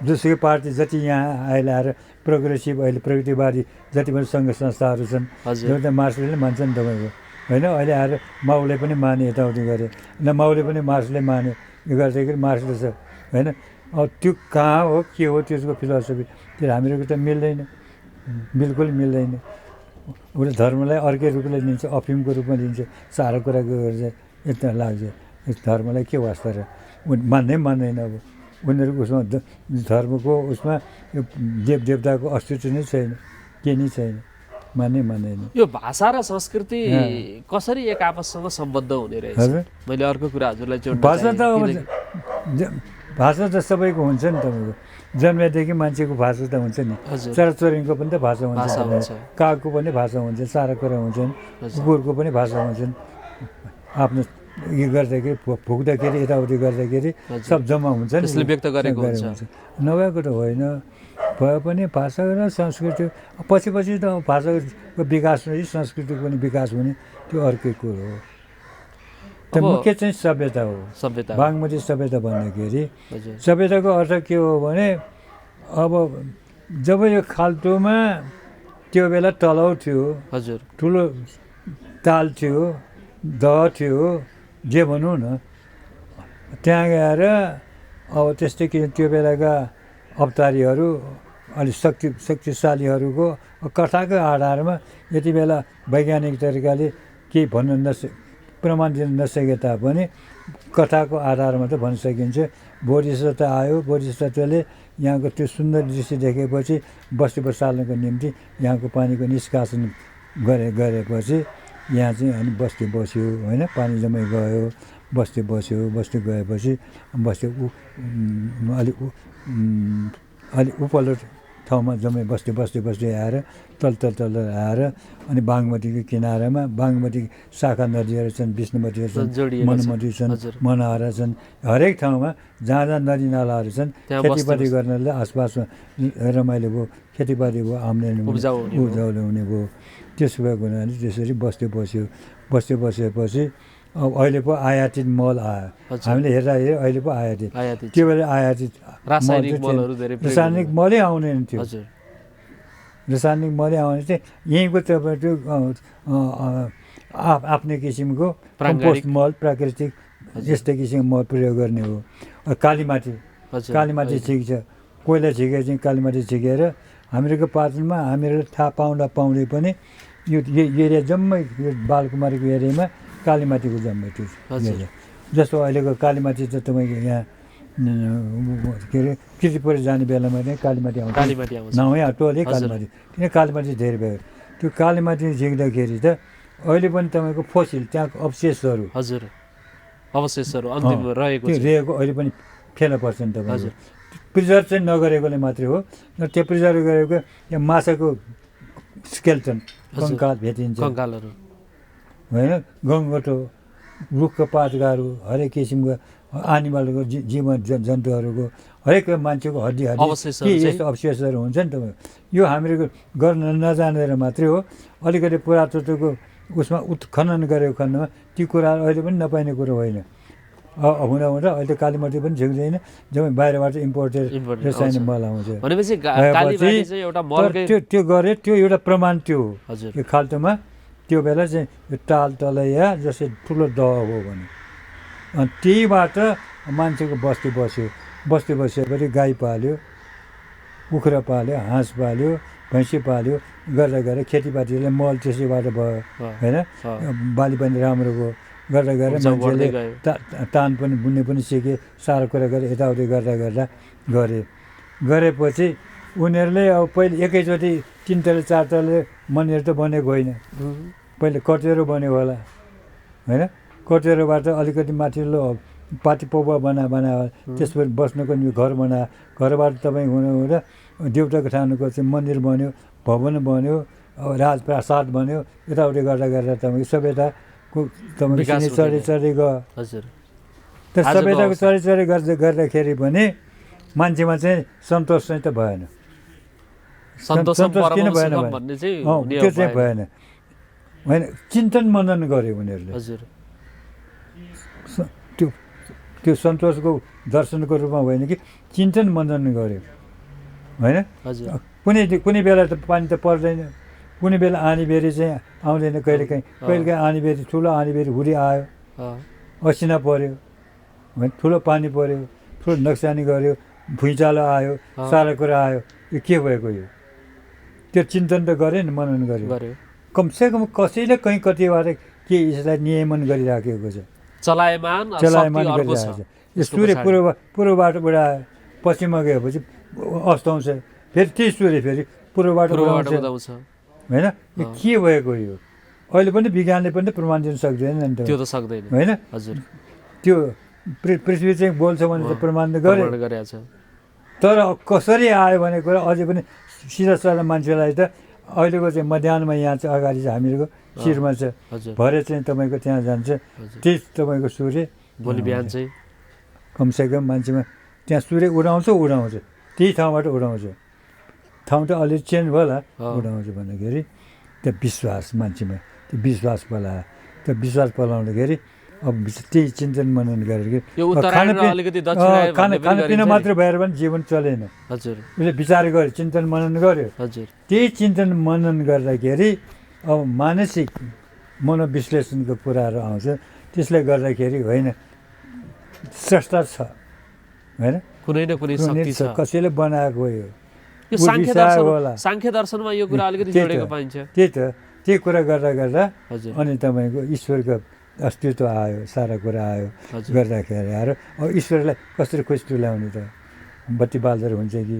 जसुकै पार्टी जति यहाँ अहिले आएर प्रोग्रेसिभ अहिले प्रगतिवादी जति पनि सङ्घ संस्थाहरू छन् एउटा मार्क्सले नै मान्छ नि तपाईँको होइन। अहिले आएर माउले पनि माने, यताउति गरे, माउले पनि मार्क्सले माने, यो गर्दाखेरि मार्क्सले छ होइन। अब त्यो कहाँ हो के हो त्यसको फिलोसफी त्यो हामीहरूको त मिल्दैन, बिल्कुल मिल्दैन। उसले धर्मलाई अर्कै रूपले लिन्छ, अफिमको रूपमा लिन्छ, सारा कुरा गर्छ, यता लाग्छ। धर्मलाई के वास्ता र मान्दैन। अब उनीहरूको उसमा धर्मको उसमा यो देवदेवताको अस्तित्व नै छैन, के नै छैन, मान्दैन। यो भाषा र संस्कृति कसरी एक आपससँग सम्बद्ध हुने रहेछ? मैले अर्को कुरा हजुरलाई जोड्न चाहेँ। भाषा त सबैको हुन्छ नि तपाईँको, जन्मेदेखि मान्छेको भाषा त हुन्छ नि, चराचुरुङ्गीको पनि त भाषा हुन्छ, कागको पनि भाषा हुन्छ, सारा कुरा हुन्छन्, कुकुरको पनि भाषा हुन्छन्। आफ्नो यो गर्दाखेरि फुक्दाखेरि यताउति गर्दाखेरि सब जम्मा हुन्छ नि, व्यक्त गरेको हुन्छ। नभएको त होइन, भए पनि भाषा र संस्कृति पछि त भाषाको विकास र संस्कृतिको पनि विकास हुने त्यो अर्कै कुरो हो। त्यो मुख्य चाहिँ सभ्यता हो। बागमती सभ्यता भन्दाखेरि सभ्यताको अर्थ के हो भने अब जब यो खाल्टोमा त्यो बेला तलाउ थियो, ठुलो ताल थियो, दह थियो, जे भनौँ न, त्यहाँ गएर अब त्यस्तै कि त्यो बेलाका अवतारीहरू अलिक शक्तिशालीहरूको कथाको आधारमा यति बेला वैज्ञानिक तरिकाले केही भन्न प्रमाण दिन नसके तापनि कथाको आधारमा त भन्न सकिन्छ। बोधिसत्व आयो, बोधिसत्वले यहाँको त्यो सुन्दर दृश्य देखेपछि बस्ती बसाल्नको निम्ति यहाँको पानीको निष्कासन गरेपछि यहाँ चाहिँ अनि बस्ती बस्यो होइन, पानी जम्मै गयो, बस्ती बस्यो, बस्ती गएपछि बस्ती अलि उपल्लो ठाउँमा जम्मै बस्दै आएर तल आएर अनि बागमतीको किनारामा बागमती शाखा नदीहरू छन्, विष्णुमतीहरू छन्, मनमती छन्, मनहरा छन्, हरेक ठाउँमा जहाँ नदी नालाहरू छन् खेतीपाती गर्नाले आसपासमा रमाइलो भयो, खेतीपाती भयो, आम्दानी उब्जाउले हुने भयो। त्यसो भएको हुनाले त्यसरी बस्दै बसेपछि अब अहिले पो आयातित मल आयो। हामीले हेर्दा अहिले पो आयातित त्यो बेला आयातित रासायनिक मलै आउँदैन थियो। रासायनिक मलै आउने चाहिँ यहीँको तपाईँको आफ्नै किसिमको कम्पोस्ट मल प्राकृतिक यस्तै किसिमको मल प्रयोग गर्ने हो। कालीमाटी ठिक छ, कोइला झिके चाहिँ कालीमाटी झिकेर हामीहरूको पाटनमा हामीहरूले थाहा पाउँदै पनि यो एरिया जम्मै यो बालकुमारीको एरियामा कालीमाटीको जम्मै त्यो एरिया। जस्तो अहिलेको कालीमाटी त तपाईँको यहाँ के अरे किर्तिपुर जाने बेलामा चाहिँ कालीमाटी आउँछ, नहुँ टोले कालीमाटी, किन कालीमाटी धेरै भयो। त्यो कालीमाटी झिक्दाखेरि त अहिले पनि तपाईँको फोसिल त्यहाँको अवशेषहरू रहेको अहिले पनि फेला पर्छन् तपाईँको। प्रिजर्भ चाहिँ नगरेकोले मात्रै हो, त्यो प्रिजर्भ गरेको यहाँ माछाको स्केल्टन कङ्काल भेटिन्छ होइन, गङ्गटो, रुखको पातगाहरू, हरेक किसिमको एनिमलको जीव जन्तुहरूको हरेक मान्छेको हड्डी यस्तो अवशेषहरू हुन्छ नि तपाईँको। यो हामीहरूको गर्न नजानेर मात्रै हो। अलिकति पुरातत्वको उसमा उत्खनन गरेको खण्डमा ती कुराहरू अहिले पनि नपाइने कुरो होइन। हुँदा अहिले कालीमाटी पनि झिक्दैन, जम्मै बाहिरबाट इम्पोर्टेड रासायनिक मल आउँछ। त्यो गरे त्यो एउटा प्रमाण त्यो हो यो खाल्टोमा। त्यो बेला चाहिँ यो टाल तलैया जस्तै ठुलो दह हो भने अनि त्यहीबाट मान्छेको बस्ती बसेपछि गाई पाल्यो, कुखुरा पाल्यो, हाँस पाल्यो, भैँसी पाल्यो, गर्दा खेतीपातीले मल त्यसैबाट भयो होइन। बाली पनि राम्रो भयो, गर्दा मान्छेले तान पनि बुन्ने पनि सिके, सारा कुरा गरे, यताउति गर्दा गरेपछि उनीहरूले अब पहिले एकैचोटि 3 तले 4 तले मन्दिर त बनेको होइन, पहिले कटेरो बन्यो होला होइन। कटेरोबाट अलिकति माथिल्लो पाटी पौवा बनायो, त्यसपछि बस्नको निम्ति घर बनायो, घरबाट तपाईँ हुँदा देउताको ठाउँको चाहिँ मन्दिर बन्यो, भवन बन्यो, राजप्रासाद बन्यो, यताउति गर्दा तपाईँको सभ्यताको तपाईँको चढी गयो। त्यो सभ्यताको चढी गर्दाखेरि पनि मान्छेमा चाहिँ सन्तोष चाहिँ त भएन। सन्तोष किन भएन त्यो चाहिँ भएन होइन, चिन्तन मनन गर्यो उनीहरूले। त्यो सन्तोषको दर्शनको रूपमा होइन कि चिन्तन मनन गर्यो होइन। कुनै बेला त पानी त पर्दैन, कुनै बेला आँधीबेहरी चाहिँ आउँदैन, कहिलेकाहीँ आँधीबेहरी, ठुलो आँधीबेहरी हुरी आयो, असिना पर्यो होइन, ठुलो पानी पर्यो, ठुलो नक्सानी गर्यो, भुइँचालो आयो, सारा कुरा आयो। यो के भएको यो? त्यो चिन्तन त गऱ्यो नि, मनन गर्यो। कमसेकम कसैले कतिबाट के यसलाई नियमन गरिराखेको छ, चलायमान गरिरहेको छ। यो सूर्य पूर्वबाट उडायो, पश्चिममा गएपछि अस्ताउँछ, फेरि त्यही सूर्य फेरि पूर्वबाट उडाउँछ होइन। यो के भएको यो? अहिले पनि विज्ञानले पनि प्रमाण दिन सक्दैन नि त, त्यो त सक्दैन होइन। त्यो पृथ्वी चाहिँ बोल्छ भने त प्रमाण त गरेको छ, तर कसरी आयो भन्ने कुरा अझै पनि सिधा साधा मान्छेलाई त अहिलेको चाहिँ मध्याहमा यहाँ चाहिँ अगाडि चाहिँ हामीहरूको शिरमा छ, भरे चाहिँ तपाईँको त्यहाँ जान्छ, त्यही तपाईँको सूर्य भोलि बिहान चाहिँ कमसेकम मान्छेमा त्यहाँ सूर्य उडाउँछ, त्यही ठाउँबाट उडाउँछ। ठाउँ त अलिक चेन्ज होला, उडाउँछ भन्दाखेरि त्यो विश्वास मान्छेमा, त्यो विश्वास पलायो। त्यो विश्वास पलाउँदाखेरि अब त्यही चिन्तन मनन गरेर खानापिना मात्र भएर पनि जीवन चलेन। उसले विचार गर्यो, चिन्तन मनन गर्यो। त्यही चिन्तन मनन गर्दाखेरि अब मानसिक मनोविश्लेषणको कुराहरू आउँछ। त्यसले गर्दाखेरि होइन स्रष्टा छ होइन, कुनै न कुनै शक्ति छ, कसैले बनाएको हो यो। सांख्य दर्शनमा यो कुरा अलिकति जोडेको पाइन्छ। त्यही कुरा गर्दा अनि तपाईँको ईश्वरको अस्तित्व आयो, सारा कुरा आयो गर्दाखेरि आएर अब ईश्वरलाई कसरी खुसी तुल्याउने त? बत्ती बाल्दर हुन्छ कि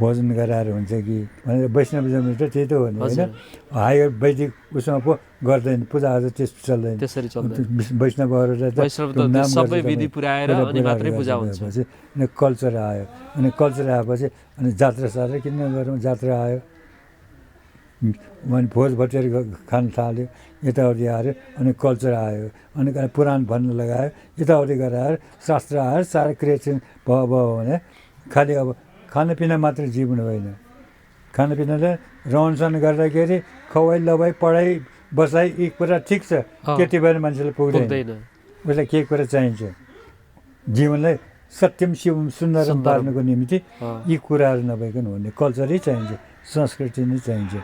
भोजन गराएर हुन्छ कि भनेर वैष्णविजम त त्यही त हो नि होइन हायर वैदिक उसमा पो गर्दैन पूजाआजा त्यस्तो चल्दैन त्यसरी चल्दैन वैष्णवहरूलाई वैष्णव त सबै विधि पुर्याएर अनि मात्रै पूजा हुन्छ अनि कल्चर आयो अनि कल्चर आएपछि अनि जात्रा सात्रा किन गरौँ जात्रा आयो अनि भोज भटेर खान थाल्यो यताउति आयो अनि कल्चर आयो अनि पुराण भन्न लगायो यताउति गराएर शास्त्र आयो सारा क्रिएसन भयो भने खालि अब खानापिना मात्र जीवन होइन खानापिनाले रहनसहन गर्दाखेरि खुवाइ लवाइ पढाइ बसाइ यी कुरा ठिक छ त्यति भएर मान्छेले पुग्दैन उसलाई के कुरा चाहिन्छ जीवनलाई सत्यम शिवम सुन्दरम पार्नको निम्ति यी कुराहरू नभइकन हुने कल्चरै चाहिन्छ संस्कृति नै चाहिन्छ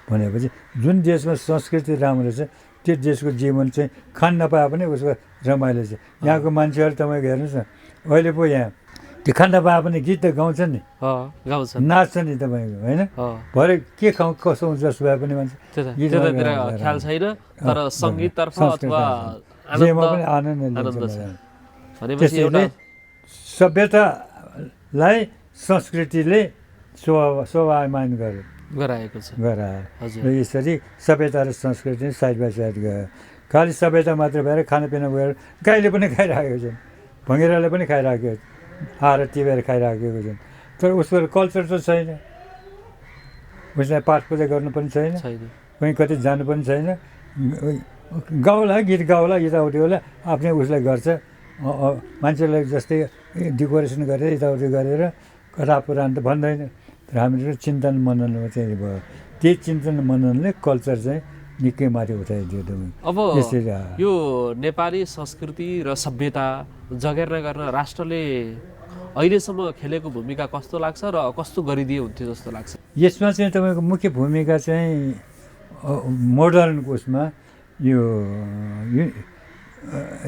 भनेपछि जुन देशमा संस्कृति राम्रो छ त्यो देशको जीवन चाहिँ खान नपाए पनि उसको रमाइलो छ यहाँको मान्छेहरू तपाईँको हेर्नुहोस् न अहिले पो यहाँ त्यो खान नपाए पनि गीत त गाउँछ नि नाच्छ नि तपाईँको होइन भरे के खाउँ कसो हुन्छ जस्तो भए पनि मान्छे ख्याल छैन तर सङ्गीततर्फ अथवा जेमा पनि आनन्द त्यसैले सभ्यतालाई संस्कृतिले शोभायमान गराएको छ र यसरी सभ्यता र संस्कृति साइड बाई साइड गयो खालि सभ्यता मात्र भएर खानापिना गएर गाईले पनि खाइराखेको छ भँगेराले पनि खाइराखेको आएर टिपेर खाइराखेको छन् तर उसको कल्चर त छैन उसलाई पाठ पूजा गर्नु पनि छैन कहीँ कति जानु पनि छैन गाउला गीत गाउला यताउति होला आफ्नै उसलाई गर्छ मान्छेलाई जस्तै डेकोरेसन गरेर यताउति गरेर कथा पुराण त भन्दैन तर हामीहरू चिन्तन मननमा चाहिँ भयो त्यही चिन्तन मननले कल्चर चाहिँ निकै माथि उठाइदियो तपाईँ अब यो नेपाली संस्कृति र सभ्यता जगेर्ना गर्न राष्ट्रले अहिलेसम्म खेलेको भूमिका कस्तो लाग्छ र कस्तो गरिदिए हुन्थ्यो जस्तो लाग्छ यसमा चाहिँ तपाईँको मुख्य भूमिका चाहिँ मोडर्न उसमा यो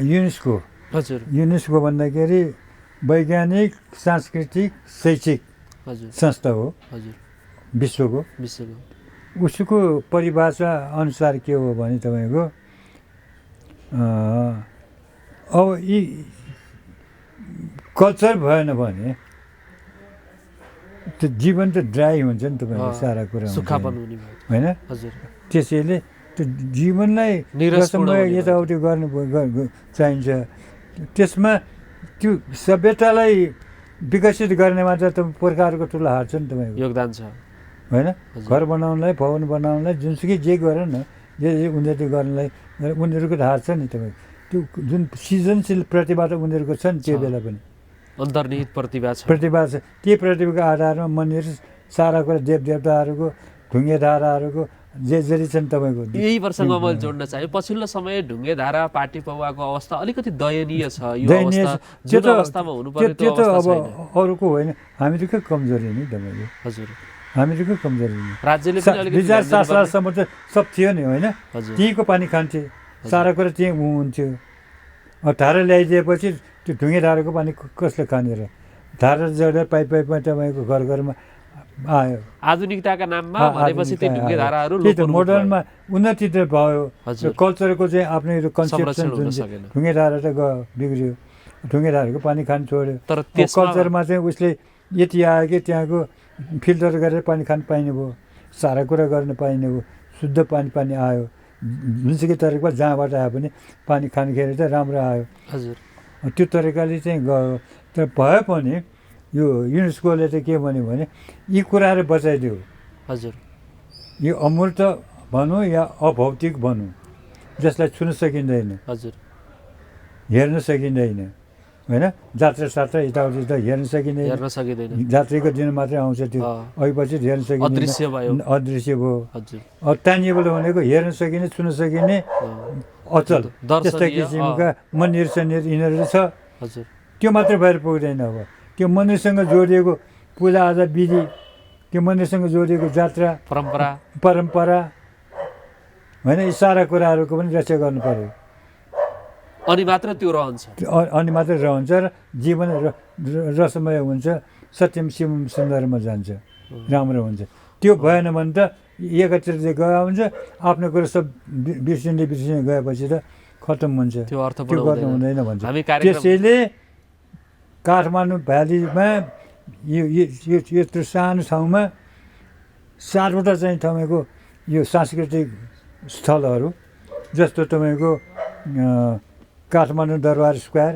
युनेस्को युनेस्को भन्दाखेरि वैज्ञानिक सांस्कृतिक शैक्षिक संस्था हो विश्वको उसको परिभाषा अनुसार के हो भने तपाईँको अब यी कल्चर भएन भने त्यो जीवन त ड्राई हुन्छ नि तपाईँको सारा कुरा होइन त्यसैले त्यो जीवनलाई यताउति गर्नु चाहिन्छ त्यसमा त्यो सभ्यतालाई विकसित गर्नेमा त पुर्खाहरूको ठुलो हात छ नि तपाईँको योगदान छ होइन घर बनाउनलाई भवन बनाउनलाई जुनसुकै जे गर न जे उन्नति गर्नलाई उनीहरूको हात छ नि तपाईँको त्यो जुन सृजनशील प्रतिभा त उनीहरूको छ नि त्यो बेला पनि अन्तर्निहित प्रतिभा छ त्यही प्रतिभाको आधारमा मन्दिर सारा कुरा देवदेवताहरूको ढुङ्गे धाराहरूको जे छन् तपाईँको यही प्रसङ्ग मैले जोड्न चाहे पछिल्लो समय ढुङ्गे धारा पार्टी पौवाको अवस्था अलिकति दयनीय छ यो अवस्थामा हुनुपर्ने त्यो त अब अरूको होइन हामीहरूको कमजोरी नि तपाईँको हजुर हामीहरूको कमजोरी नि राज्यले पनि अलिकति 2007 सालसम्म त सब थियो नि होइन त्यहीँको पानी खान्थे सारा कुरा त्यहीँ हुन्थ्यो धारा ल्याइदिएपछि त्यो ढुङ्गे धाराको पानी कसले खानेर धारा जोडेर पाइप पाइपमा तपाईँको घर घरमा आयो आधुनिकताका नाममा भनेपछि त्यो ढुङ्गे धाराहरू मोडर्नमा उन्नति त भयो कल्चरको चाहिँ आफ्नै कन्सेप्सन जुन ढुङ्गे धारा त गयो बिग्रियो ढुङ्गे धाराको पानी खान छोड्यो तर कल्चरमा चाहिँ उसले यति आयो कि त्यहाँको फिल्टर गरेर पानी खान पाइने भयो सारा कुरा गर्न पाइने भयो शुद्ध पानी आयो जुनसुकै तरिकामा जहाँबाट आयो भने पानी खानखेरि त राम्रो आयो हजुर त्यो तरिकाले चाहिँ गयो तर भए पनि यो युनेस्कोले त के भन्यो भने यी कुराहरू बचाइदियो हजुर यो अमूर्त भनौँ या अभौतिक भनौँ जसलाई छुन सकिँदैन हजुर हेर्न सकिँदैन होइन जात्रा सात्रा यताउति त हेर्न सकिँदैन जात्रीको दिन मात्रै आउँछ त्यो अहिपछि हेर्न सकिँदैन अदृश्य भयो ट्यान्जिबल भनेको हेर्न सकिने छुन सकिने अचल त्यस्ता किसिमका मन्दिर सन्दिर यिनीहरू छ त्यो मात्रै भएर पुग्दैन अब त्यो मन्दिरसँग जोडिएको पूजाआजा विधि त्यो मन्दिरसँग जोडिएको जात्रा परम्परा होइन यी सारा कुराहरूको पनि रक्षा गर्नु पर्यो अनि मात्र त्यो रहन्छ अनि मात्रै रहन्छ र जीवन रसमय हुन्छ सत्यम शिवम सुन्दरमा जान्छ राम्रो हुन्छ त्यो भएन भने त एकतिर गयो हुन्छ आफ्नो कुरो सब बिर्सिँदै गएपछि त खतम हुन्छ त्यो गर्नु हुँदैन भन्छ त्यसैले काठमाडौँ भ्यालीमा यत्रो सानो ठाउँमा 7वटा चाहिँ तपाईँको यो सांस्कृतिक स्थलहरू, जस्तो तपाईँको काठमाडौँ दरबार स्क्वायर,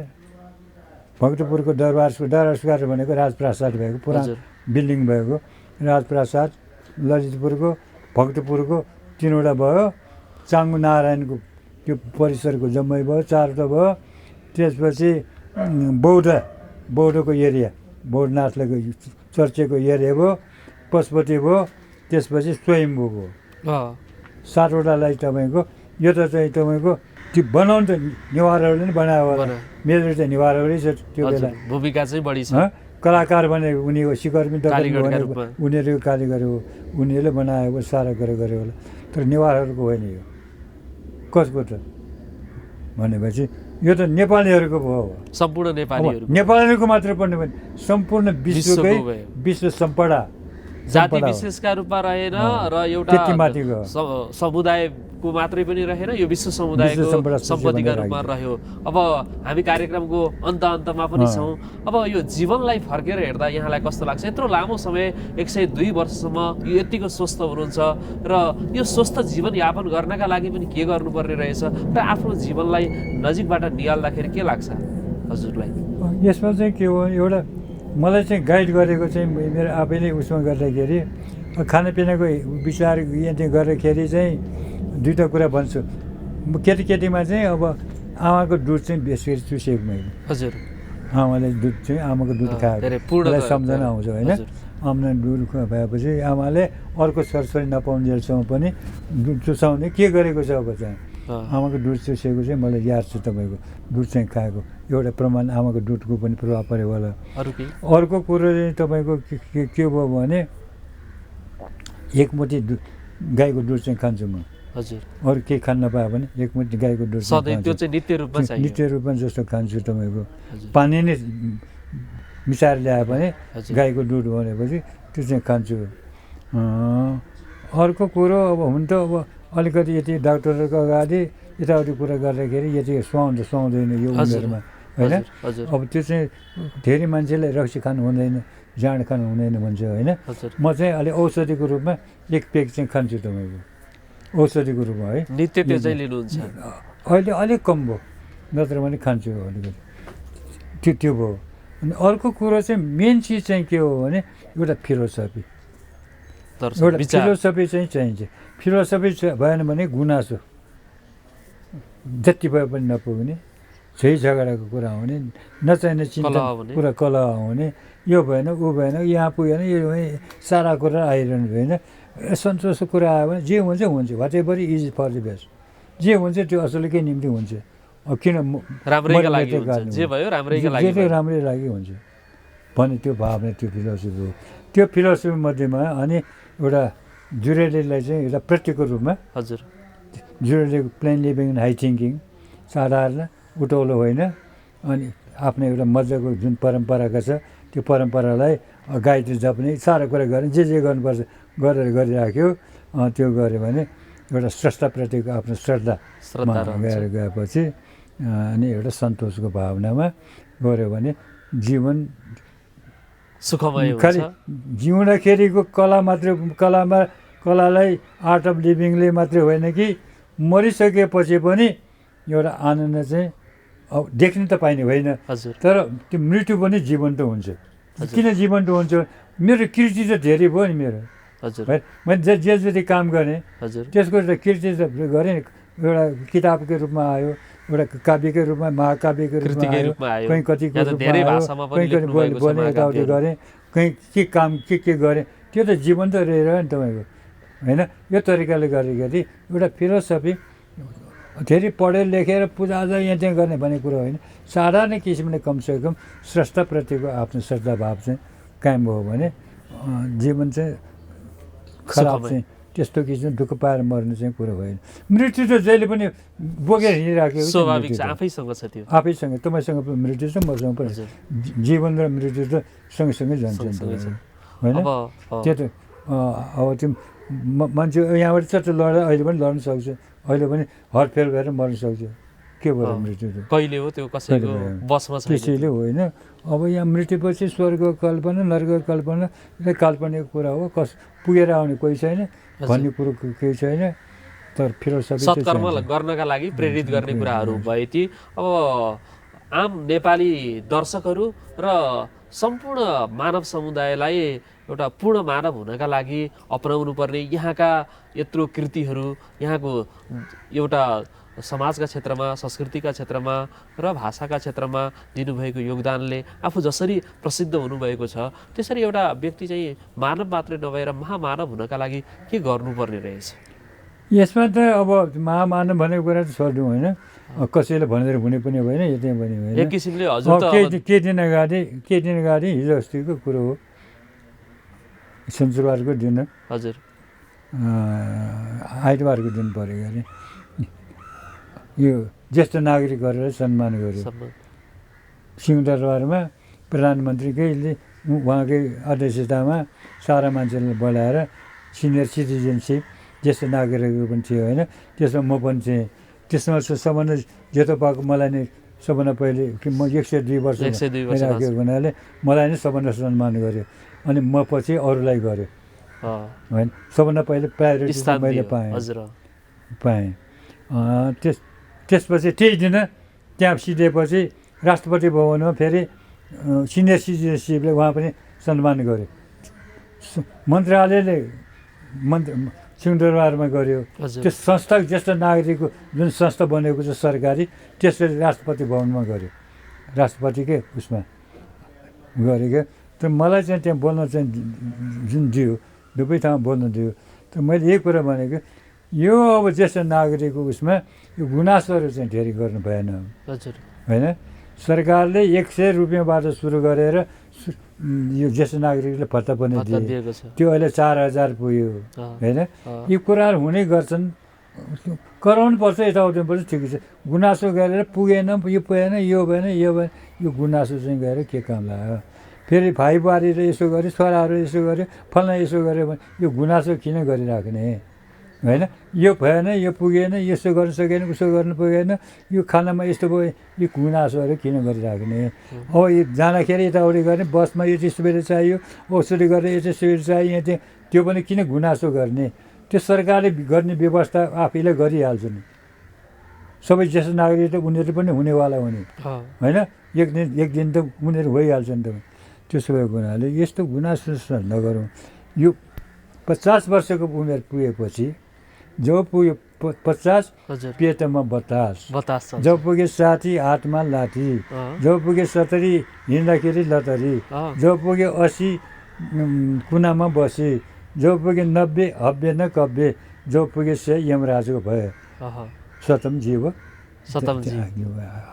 भक्तपुरको दरबार स्क्वायर भनेको राजप्रासाद भएको पुरानो बिल्डिङ भएको राजप्रासाद, ललितपुरको भक्तपुरको 3वटा भयो, चाङ्गु नारायणको त्यो परिसरको जम्मै भयो 4वटा भयो। त्यसपछि बौद्धको एरिया, बौद्धनाथको चर्चेको एरिया भयो, पशुपति भयो, त्यसपछि स्वयम्भू भयो। 7वटालाई तपाईँको यो त चाहिँ तपाईँको त्यो बनाउनु त नेवारहरूले नै बनायो होला, मेरो चाहिँ नेवारकै छ त्यो बेला, भूमिका चाहिँ बढी छ। कलाकार भने उनी हो, सिकर्मी उनीहरूको कारिगर हो, उनीहरूले बनाएको सारा गरेर गऱ्यो होला, तर नेवारहरूको होइन यो। कसको त भनेपछि यो त नेपालीहरूको भयो, सम्पूर्ण नेपालीहरूको मात्र पर्ने भने सम्पूर्ण विश्वकै विश्व सम्पदा जाति विशेषका रूपमा रहेन र एउटा समुदायको मात्रै पनि रहेन, यो विश्व समुदायको सम्पत्तिका रूपमा रह्यो। अब हामी कार्यक्रमको अन्तमा पनि छौँ। अब यो जीवनलाई फर्केर हेर्दा यहाँलाई कस्तो लाग्छ? यत्रो लामो समय 102 वर्षसम्म यो यतिको स्वस्थ हुनुहुन्छ र यो स्वस्थ जीवनयापन गर्नका लागि पनि के गर्नुपर्ने रहेछ र आफ्नो जीवनलाई नजिकबाट निहाल्दाखेरि के लाग्छ हजुरलाई? यसमा चाहिँ के हो, एउटा मलाई चाहिँ गाइड गरेको चाहिँ मेरो आफैले उसमा गर्दाखेरि खानापिनाको विचार यहाँ गर्दाखेरि चाहिँ दुईवटा कुरा भन्छु। केटीमा चाहिँ अब आमाको दुध चाहिँ बेसी चुसेको मैले। हजुर, आमाले दुध चाहिँ आमाको दुध खाएको सम्झना आउँछ होइन। आमाले दुध भएपछि आमाले अर्को छोरछोरी नपाउन्जेलसम्म पनि दुध चुसाउने के गरेको छ। अब चाहिँ आमाको दुध चुसेको चाहिँ मलाई याद छ। तपाईँको दुध चाहिँ खाएको एउटा प्रमाण आमाको दुधको पनि प्रभाव पऱ्यो होला। अर्को कुरो चाहिँ तपाईँको के भयो भने एकमुठी गाईको दुध चाहिँ खान्छु म। हजुर, अरू केही खान नपायो भने एकमुठी गाईको दुध त्यो चाहिँ नित्य रूपमा जस्तो खान्छु। तपाईँको पानी नै मिसाएर ल्यायो भने गाईको दुध भनेपछि त्यो चाहिँ खान्छु। अर्को कुरो अब हुन त अब अलिकति यति डाक्टरहरूको अगाडि यताउति कुरा गर्दाखेरि यति सुहाउँदैन यो उमेरमा होइन। अब त्यो चाहिँ धेरै मान्छेले रक्सी खानु हुँदैन, जाँड खानु हुँदैन भन्छ होइन। म चाहिँ अलि औषधिको रूपमा एक पेक चाहिँ खान्छु तपाईँको, औषधिको रूपमा है। नित्य त्यो चाहिँ लिनुहुन्छ? अहिले अलिक कम भयो, नत्र भने खान्छु अलिकति। त्यो भयो। अनि अर्को कुरो चाहिँ मेन चिज चाहिँ के हो भने एउटा फिलोसफी, एउटा फिलोसफी चाहिँ चाहिन्छ। फिलोसफी भएन भने गुनासो जति भए पनि नपुग्ने, झै झगडाको कुरा हुने, नचाहिने चिन्ता कुरा कलह हुने, यो भएन ऊ भएन, यहाँ पुगेन, यो सारा कुरा आइरहनु होइन। सन्तोषको कुरा आयो भने जे हुन्छ हुन्छ, what ever is for the best, जे हुन्छ त्यो असलकै निम्ति हुन्छ। अब किन राम्रै लागि हुन्छ भने त्यो भावना, त्यो फिलोसफी हो। त्यो फिलोसफी मध्येमा अनि एउटा जुरेलीलाई चाहिँ एउटा प्रतीकको रूपमा, हजुर, जुरेली plain living and high thinking, साधारण उटौलो होइन। अनि आफ्नो एउटा मजाको जुन परम्पराका छ त्यो परम्परालाई गाइड जप्ने सारा कुरा गर्ने, जे गर्नुपर्छ गरेर गरिराख्यो। त्यो गऱ्यो भने एउटा स्रष्टाप्रतिको आफ्नो श्रद्धामा गएपछि अनि एउटा सन्तोषको भावनामा गऱ्यो भने जीवन सुखमय हुन्छ। खालि जिउँदाखेरिको कलालाई आर्ट अफ लिभिङले मात्रै होइन कि मरिसकेपछि पनि एउटा आनन्द चाहिँ अब देख्न त पाइने होइन, तर त्यो मृत्यु पनि जीवन्त हुन्छ। किन जीवन्त हुन्छ? मेरो कृति त धेरै भयो नि मेरो, मैले जे जति काम गरेँ त्यसको त कृति त गरेँ। एउटा किताबकै रूपमा आयो, एउटा काव्यकै रूपमा, महाकाव्यकै रूपमा आयो, कहीँ कतिको रूपमा आयो, कहीँ बोल्ने यताउति गरेँ, कहीँ के काम के गरेँ, त्यो त जीवन्त रह्यो नि तपाईँको होइन। यो तरिकाले गर्दाखेरि एउटा फिलोसफी धेरै पढेर लेखेर पूजाआजा यहाँ त्यहाँ गर्ने भन्ने कुरो होइन। साधारण किसिमले कमसेकम स्रष्टाप्रतिको आफ्नो श्रद्धाभाव चाहिँ कायम भयो भने जीवन चाहिँ खराब चाहिँ त्यस्तो किसिम दुःख पाएर मर्ने चाहिँ कुरो भएन। मृत्यु त जहिले पनि बोकेर हिँडिराखेको स्वाभाविक छ, आफैसँग छ त्यो, आफैसँग। तपाईँसँग मृत्यु छ, मसँग पनि जीवन र मृत्यु त सँगसँगै जान्छ होइन। त्यो त अब त्यो मान्छे यहाँबाट चट्ट लडेर अहिले पनि लड्न सक्छ, अहिले पनि हर्टफेल भएर मर्न सक्छ के भयो मृत्यु त कहिले हो त्यो कसैको बसमा छैन त्यसैले होइन अब यहाँ मृत्युपछि स्वर्ग कल्पना नर्क कल्पना यो काल्पनिक कुरा हो पुगेर आउने कोही छैन भन्ने कुरो केही छैन तर फिलोसफी सत्कर्म गर्नका लागि प्रेरित गर्ने कुराहरू भए ती अब आम नेपाली दर्शकहरू र सम्पूर्ण मानव समुदायलाई एउटा पूर्ण मानव हुनका लागि अपनाउनु पर्ने यहाँका यत्रो कृतिहरू यहाँको एउटा समाजका क्षेत्रमा संस्कृतिका क्षेत्रमा र भाषाका क्षेत्रमा दिनुभएको योगदानले आफू जसरी प्रसिद्ध हुनुभएको छ त्यसरी एउटा व्यक्ति चाहिँ मानव मात्रै नभएर महामानव हुनका लागि के गर्नुपर्ने रहेछ यसमा त अब महामानव भनेको कुरा त छोड्नु होइन कसैले भनेर हुने पनि होइन यतै पनि होइन एक किसिमले हजुर त केही दिन अगाडि हिजो अस्तिको कुरो हो शनिबारको दिन हजुर आइतबारको दिन परेको अरे यो ज्येष्ठ नागरिक गरेर सम्मान गर्यो सिंहदरबारमा प्रधानमन्त्रीकैले उहाँकै अध्यक्षतामा सारा मान्छेलाई बोलाएर सिनियर सिटिजनसिप ज्येष्ठ नागरिकहरू पनि थियो होइन त्यसमा म पनि थिएँ त्यसमा सबभन्दा जेठो पाएको मलाई नै सबभन्दा पहिले म 102 वर्ष राखेको हुनाले मलाई नै सबभन्दा सम्मान गर्यो अनि म पछि अरूलाई गर्यो होइन सबभन्दा पहिले प्रायोरिटी मैले पाएँ त्यसपछि त्यही दिन त्यहाँ सिधेपछि राष्ट्रपति भवनमा फेरि सिनियर सिटिजनसिपले उहाँ पनि सम्मान गर्यो मन्त्रालयले सिंहदरबारमा गर्यो त्यो संस्था ज्येष्ठ नागरिकको जुन संस्था बनेको छ सरकारी त्यसले राष्ट्रपति भवनमा गर्यो राष्ट्रपतिकै उसमा गरेको त मलाई चाहिँ त्यहाँ बोल्न चाहिँ जुन दियो दुवै ठाउँमा बोल्न दियो त मैले यही कुरा भनेको यो अब ज्येष्ठ नागरिकको उसमा यो गुनासोहरू चाहिँ धेरै गर्नु भएन होइन सरकारले 100 रुपियाँबाट सुरु गरेर यो ज्येष्ठ नागरिकले भत्ता पनि दिए त्यो अहिले 4000 पुग्यो होइन यी कुराहरू हुने गर्छन् कराउनु पर्छ यताउति पर्छ ठिकै छ गुनासो गरेर पुगेन यो पुगेन यो भएन यो गुनासो चाहिँ गएर के काम लाग्यो फेरि भाइ बुहारीले यसो गर्यो छोराहरू यसो गर्यो फल्ना यसो गर्यो भने यो गुनासो किन गरिराख्ने होइन यो भएन यो पुगेन यसो गर्न सकेन उसो गर्न पुगेन यो खानामा यस्तो भयो यो गुनासोहरू किन गरिराख्ने अब यो जाँदाखेरि यताउति गर्ने बसमा यो चाहिँ सुविधा चाहियो औषधि गरेर यो चाहिँ सुविधा चाहियो यहाँ चाहिँ त्यो पनि किन गुनासो गर्ने त्यो सरकारले गर्ने व्यवस्था आफैले गरिहाल्छ नि सबै ज्येष्ठ नागरिक त उनीहरू पनि हुनेवाला हुने होइन एक दिन त उनीहरू भइहाल्छ नि त त्यसो भएको हुनाले यस्तो गुनासो नगरौँ यो 50 वर्षको उमेर पुगेपछि जब पुग्यो 50 पेटमा बतास जब पुगे 60 हातमा लाठी जब पुगे 70 हिँड्दाखेरि लतरी जब पुगे 80 कुनामा बसे जब पुगे 90 हव्य न कव्य जब पुगे 100 यमराजको भयो सतम जीव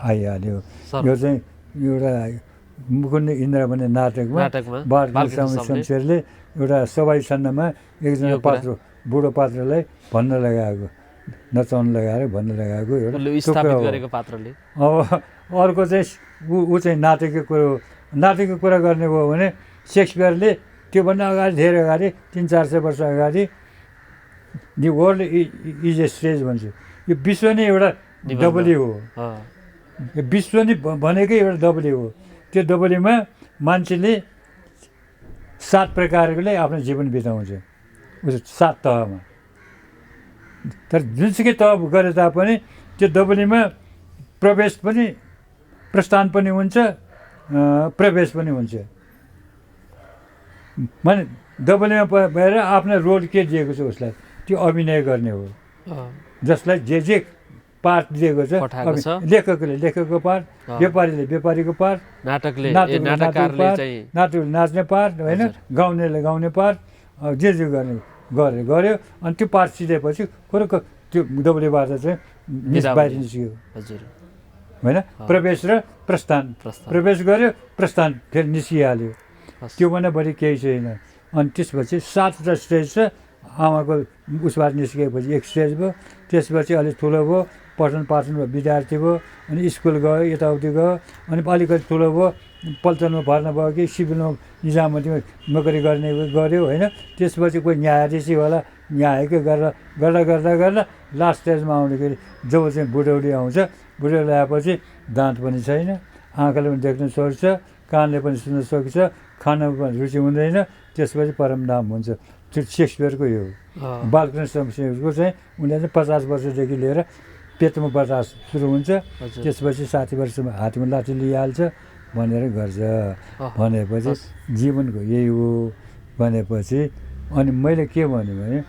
आइहाल्यो यो चाहिँ एउटा मुकुन्द इन्द्र भन्ने नाटकमा बालकृष्ण शमशेरले एउटा सवाई छन्नमा एकजना पात्र बुढो पात्रलाई भन्न लगाएको नचाउन लगाएर भन्न लगाएको एउटा पात्रले अब अर्को चाहिँ ऊ चाहिँ नाटकको कुरा गर्ने भयो भने सेक्सपियरले त्योभन्दा अगाडि धेरै अगाडि 300-400 वर्ष अगाडि the world is a stage भन्छु यो विश्व नै एउटा डबली हो यो विश्व नै भनेकै एउटा डबली हो त्यो डबलीमा मान्छेले 7 प्रकारले आफ्नो जीवन बिताउँछ उस 7 तहमा तर जुनसुकै तह गरे तापनि त्यो डबलीमा प्रवेश पनि प्रस्थान पनि हुन्छ प्रवेश पनि हुन्छ माने डबलीमा भएर आफ्नो रोल के दिएको छ उसलाई त्यो अभिनय गर्ने हो जसलाई जे पार्ट दिएको छ लेखकको पार्ट व्यापारीको पार्ट नाटकले नाच्ने पार्ट होइन गाउनेले गाउने पार्ट जे गर्यो अनि त्यो पार्ट सिधेपछि कुरोको त्यो डबलीबाट चाहिँ बाहिर निस्क्यो होइन प्रवेश र प्रस्थान प्रवेश गर्यो प्रस्थान फेरि निस्किहाल्यो त्योभन्दा बढी केही छैन अनि त्यसपछि 7 स्टेज छ आमाको उसबाट निस्किएपछि 1 स्टेज भयो त्यसपछि अलिक ठुलो भयो पठन पाठन विद्यार्थी भयो अनि स्कुल गयो यताउति गयो अनि अलिकति ठुलो भयो पल्टनमा भर्ना भयो कि सिभिलमा निजामतीमा नोकरी गर्ने गऱ्यो होइन त्यसपछि कोही न्यायाधीश होला न्यायकै गर्दा लास्ट स्टेजमा आउँदाखेरि जब चाहिँ बुढौली आउँछ बुढेली आएपछि दाँत पनि छैन, आँखाले पनि देख्न सक्छ, कानले पनि सुन्न सक्छ, खान पनि रुचि हुँदैन, त्यसपछि परमधाम हुन्छ। त्यो सेक्सपियरको यो हो। बालकृष्ण शेक्सपियरको चाहिँ उनीहरूले चाहिँ 50 वर्षदेखि लिएर पेटमा बर्दास सुरु हुन्छ, त्यसपछि 60 वर्षमा हातमा लाठी लिइहाल्छ भनेर गर्छ। भनेपछि जीवनको यही हो भनेपछि अनि मैले के भने भने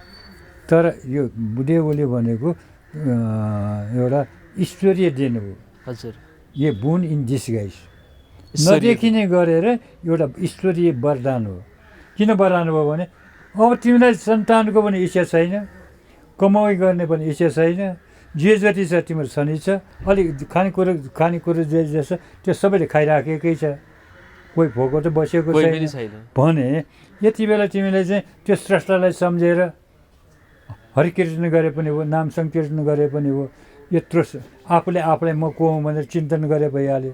तर यो बुढेवली भनेको एउटा ईश्वरीय दिन हो। हजुर, यो बोर्न इन डिसगाइज, नदेखिने गरेर एउटा ईश्वरीय वरदान हो। किन वरदान भयो भने अब तिमीलाई सन्तानको पनि इच्छा छैन, कमाइ गर्ने पनि इच्छा छैन, जे जति छ तिम्रो छनै छ, अलिक खानेकुरो जे जे छ त्यो सबैले खाइराखेकै छ, कोही भोको त बसेको छैन भने यति बेला तिमीले चाहिँ त्यो स्रष्टालाई सम्झेर हरिकीर्तन गरे पनि हो, नाम सङ्कीर्तन गरे पनि हो, यत्रो आफूले आफूलाई म को हुँ भनेर चिन्तन गरे भइहाल्यो।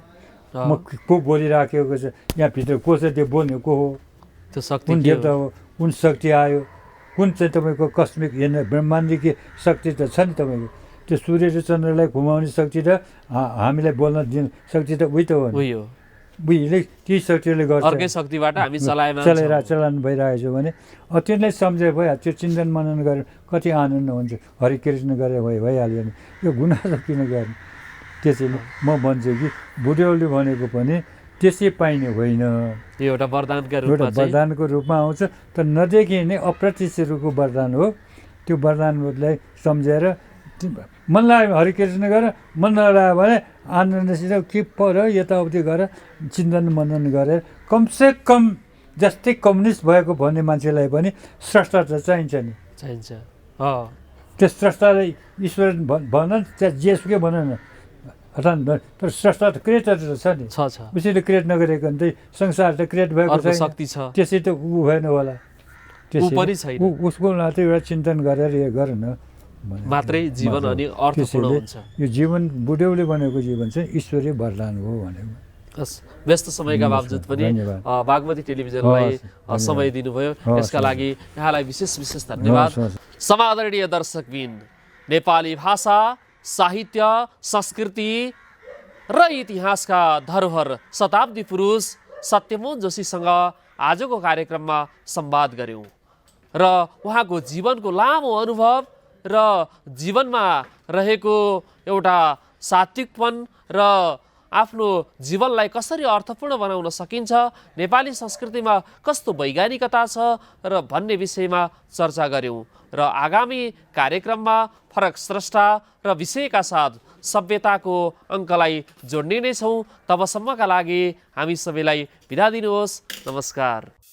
म को बोलिराखेको छ, यहाँभित्र को छ, त्यो बोल्ने को हो, त्यो शक्ति कुन देवता हो, कुन शक्ति आयो, कुन चाहिँ तपाईँको कस्मिक हेर्ने ब्रह्माण्डीय शक्ति त छ नि तपाईँको। त्यो सूर्य र चन्द्रलाई घुमाउने शक्ति त हामीलाई बोल्न दिने शक्ति त उही त हो नि, उहिले त्यही शक्तिले गर्छ। अर्कै शक्तिबाट हामी चलान भइरहेको छ भने त्यसलाई सम्झे भयो, त्यो चिन्तन मनन गरेर कति आनन्द हुन्छ। हरिकृष्ण गरेर भइहाल्यो नि, यो गुनासो किन गर्ने। त्यसैले म भन्छु कि बुढेली भनेको पनि त्यसै पाइने होइन, यो एउटा वरदानको रूपमा आउँछ। तर नदेखिने अप्रत्यक्ष रूपको वरदान हो। त्यो वरदानलाई सम्झेर मन लाग्यो हरिकृष्ण गर, मन नलाग्यो भने आनन्दसित के पर यताउति गरेर चिन्तन मनन गरेर कमसेकम जस्तै कम्युनिस्ट भएको भन्ने मान्छेलाई पनि स्रष्टा त चाहिन्छ नि, चाहिन्छ। त्यो स्रष्टालाई ईश्वर भन चाहे जेसुकै भन न, तर स्रष्टा त क्रिएटर त छ नि, उसैले क्रिएट नगरेको भने चाहिँ संसार त क्रिएट भएको छैन, त्यसै त ऊ भएन होला। त्यसै उसको नाते एउटा चिन्तन गरेर यो गर न मात्रै जीवन अनि अर्थपूर्ण हुन्छ। यो जीवन बुढेउली भनेको जीवन चाहिँ ईश्वरीय वरदान हो भनेको। व्यस्त समयका बावजुद पनि बागमती टेलिभिजनलाई समय दिनुभयो, यसका लागि यहाँलाई विशेष धन्यवाद। समादरणीय दर्शकबिन, नेपाली भाषा, साहित्य, संस्कृति र इतिहासका धरोहर शताब्दी पुरुष सत्यमोहन जोशीसँग आजको कार्यक्रममा संवाद गऱ्यौँ र उहाँको जीवनको लामो अनुभव र जीवनमा रहेको एउटा सात्विकपन र आफ्नो जीवनलाई कसरी अर्थपूर्ण बनाउन सकिन्छ, नेपाली संस्कृतिमा कस्तो वैज्ञानिकता छ र भन्ने विषयमा चर्चा गऱ्यौँ र आगामी कार्यक्रममा फरक स्रष्टा र विषयका साथ सभ्यताको अङ्कलाई जोड्ने नै छौँ। तबसम्मका लागि हामी सबैलाई बिदा दिनुहोस्। नमस्कार।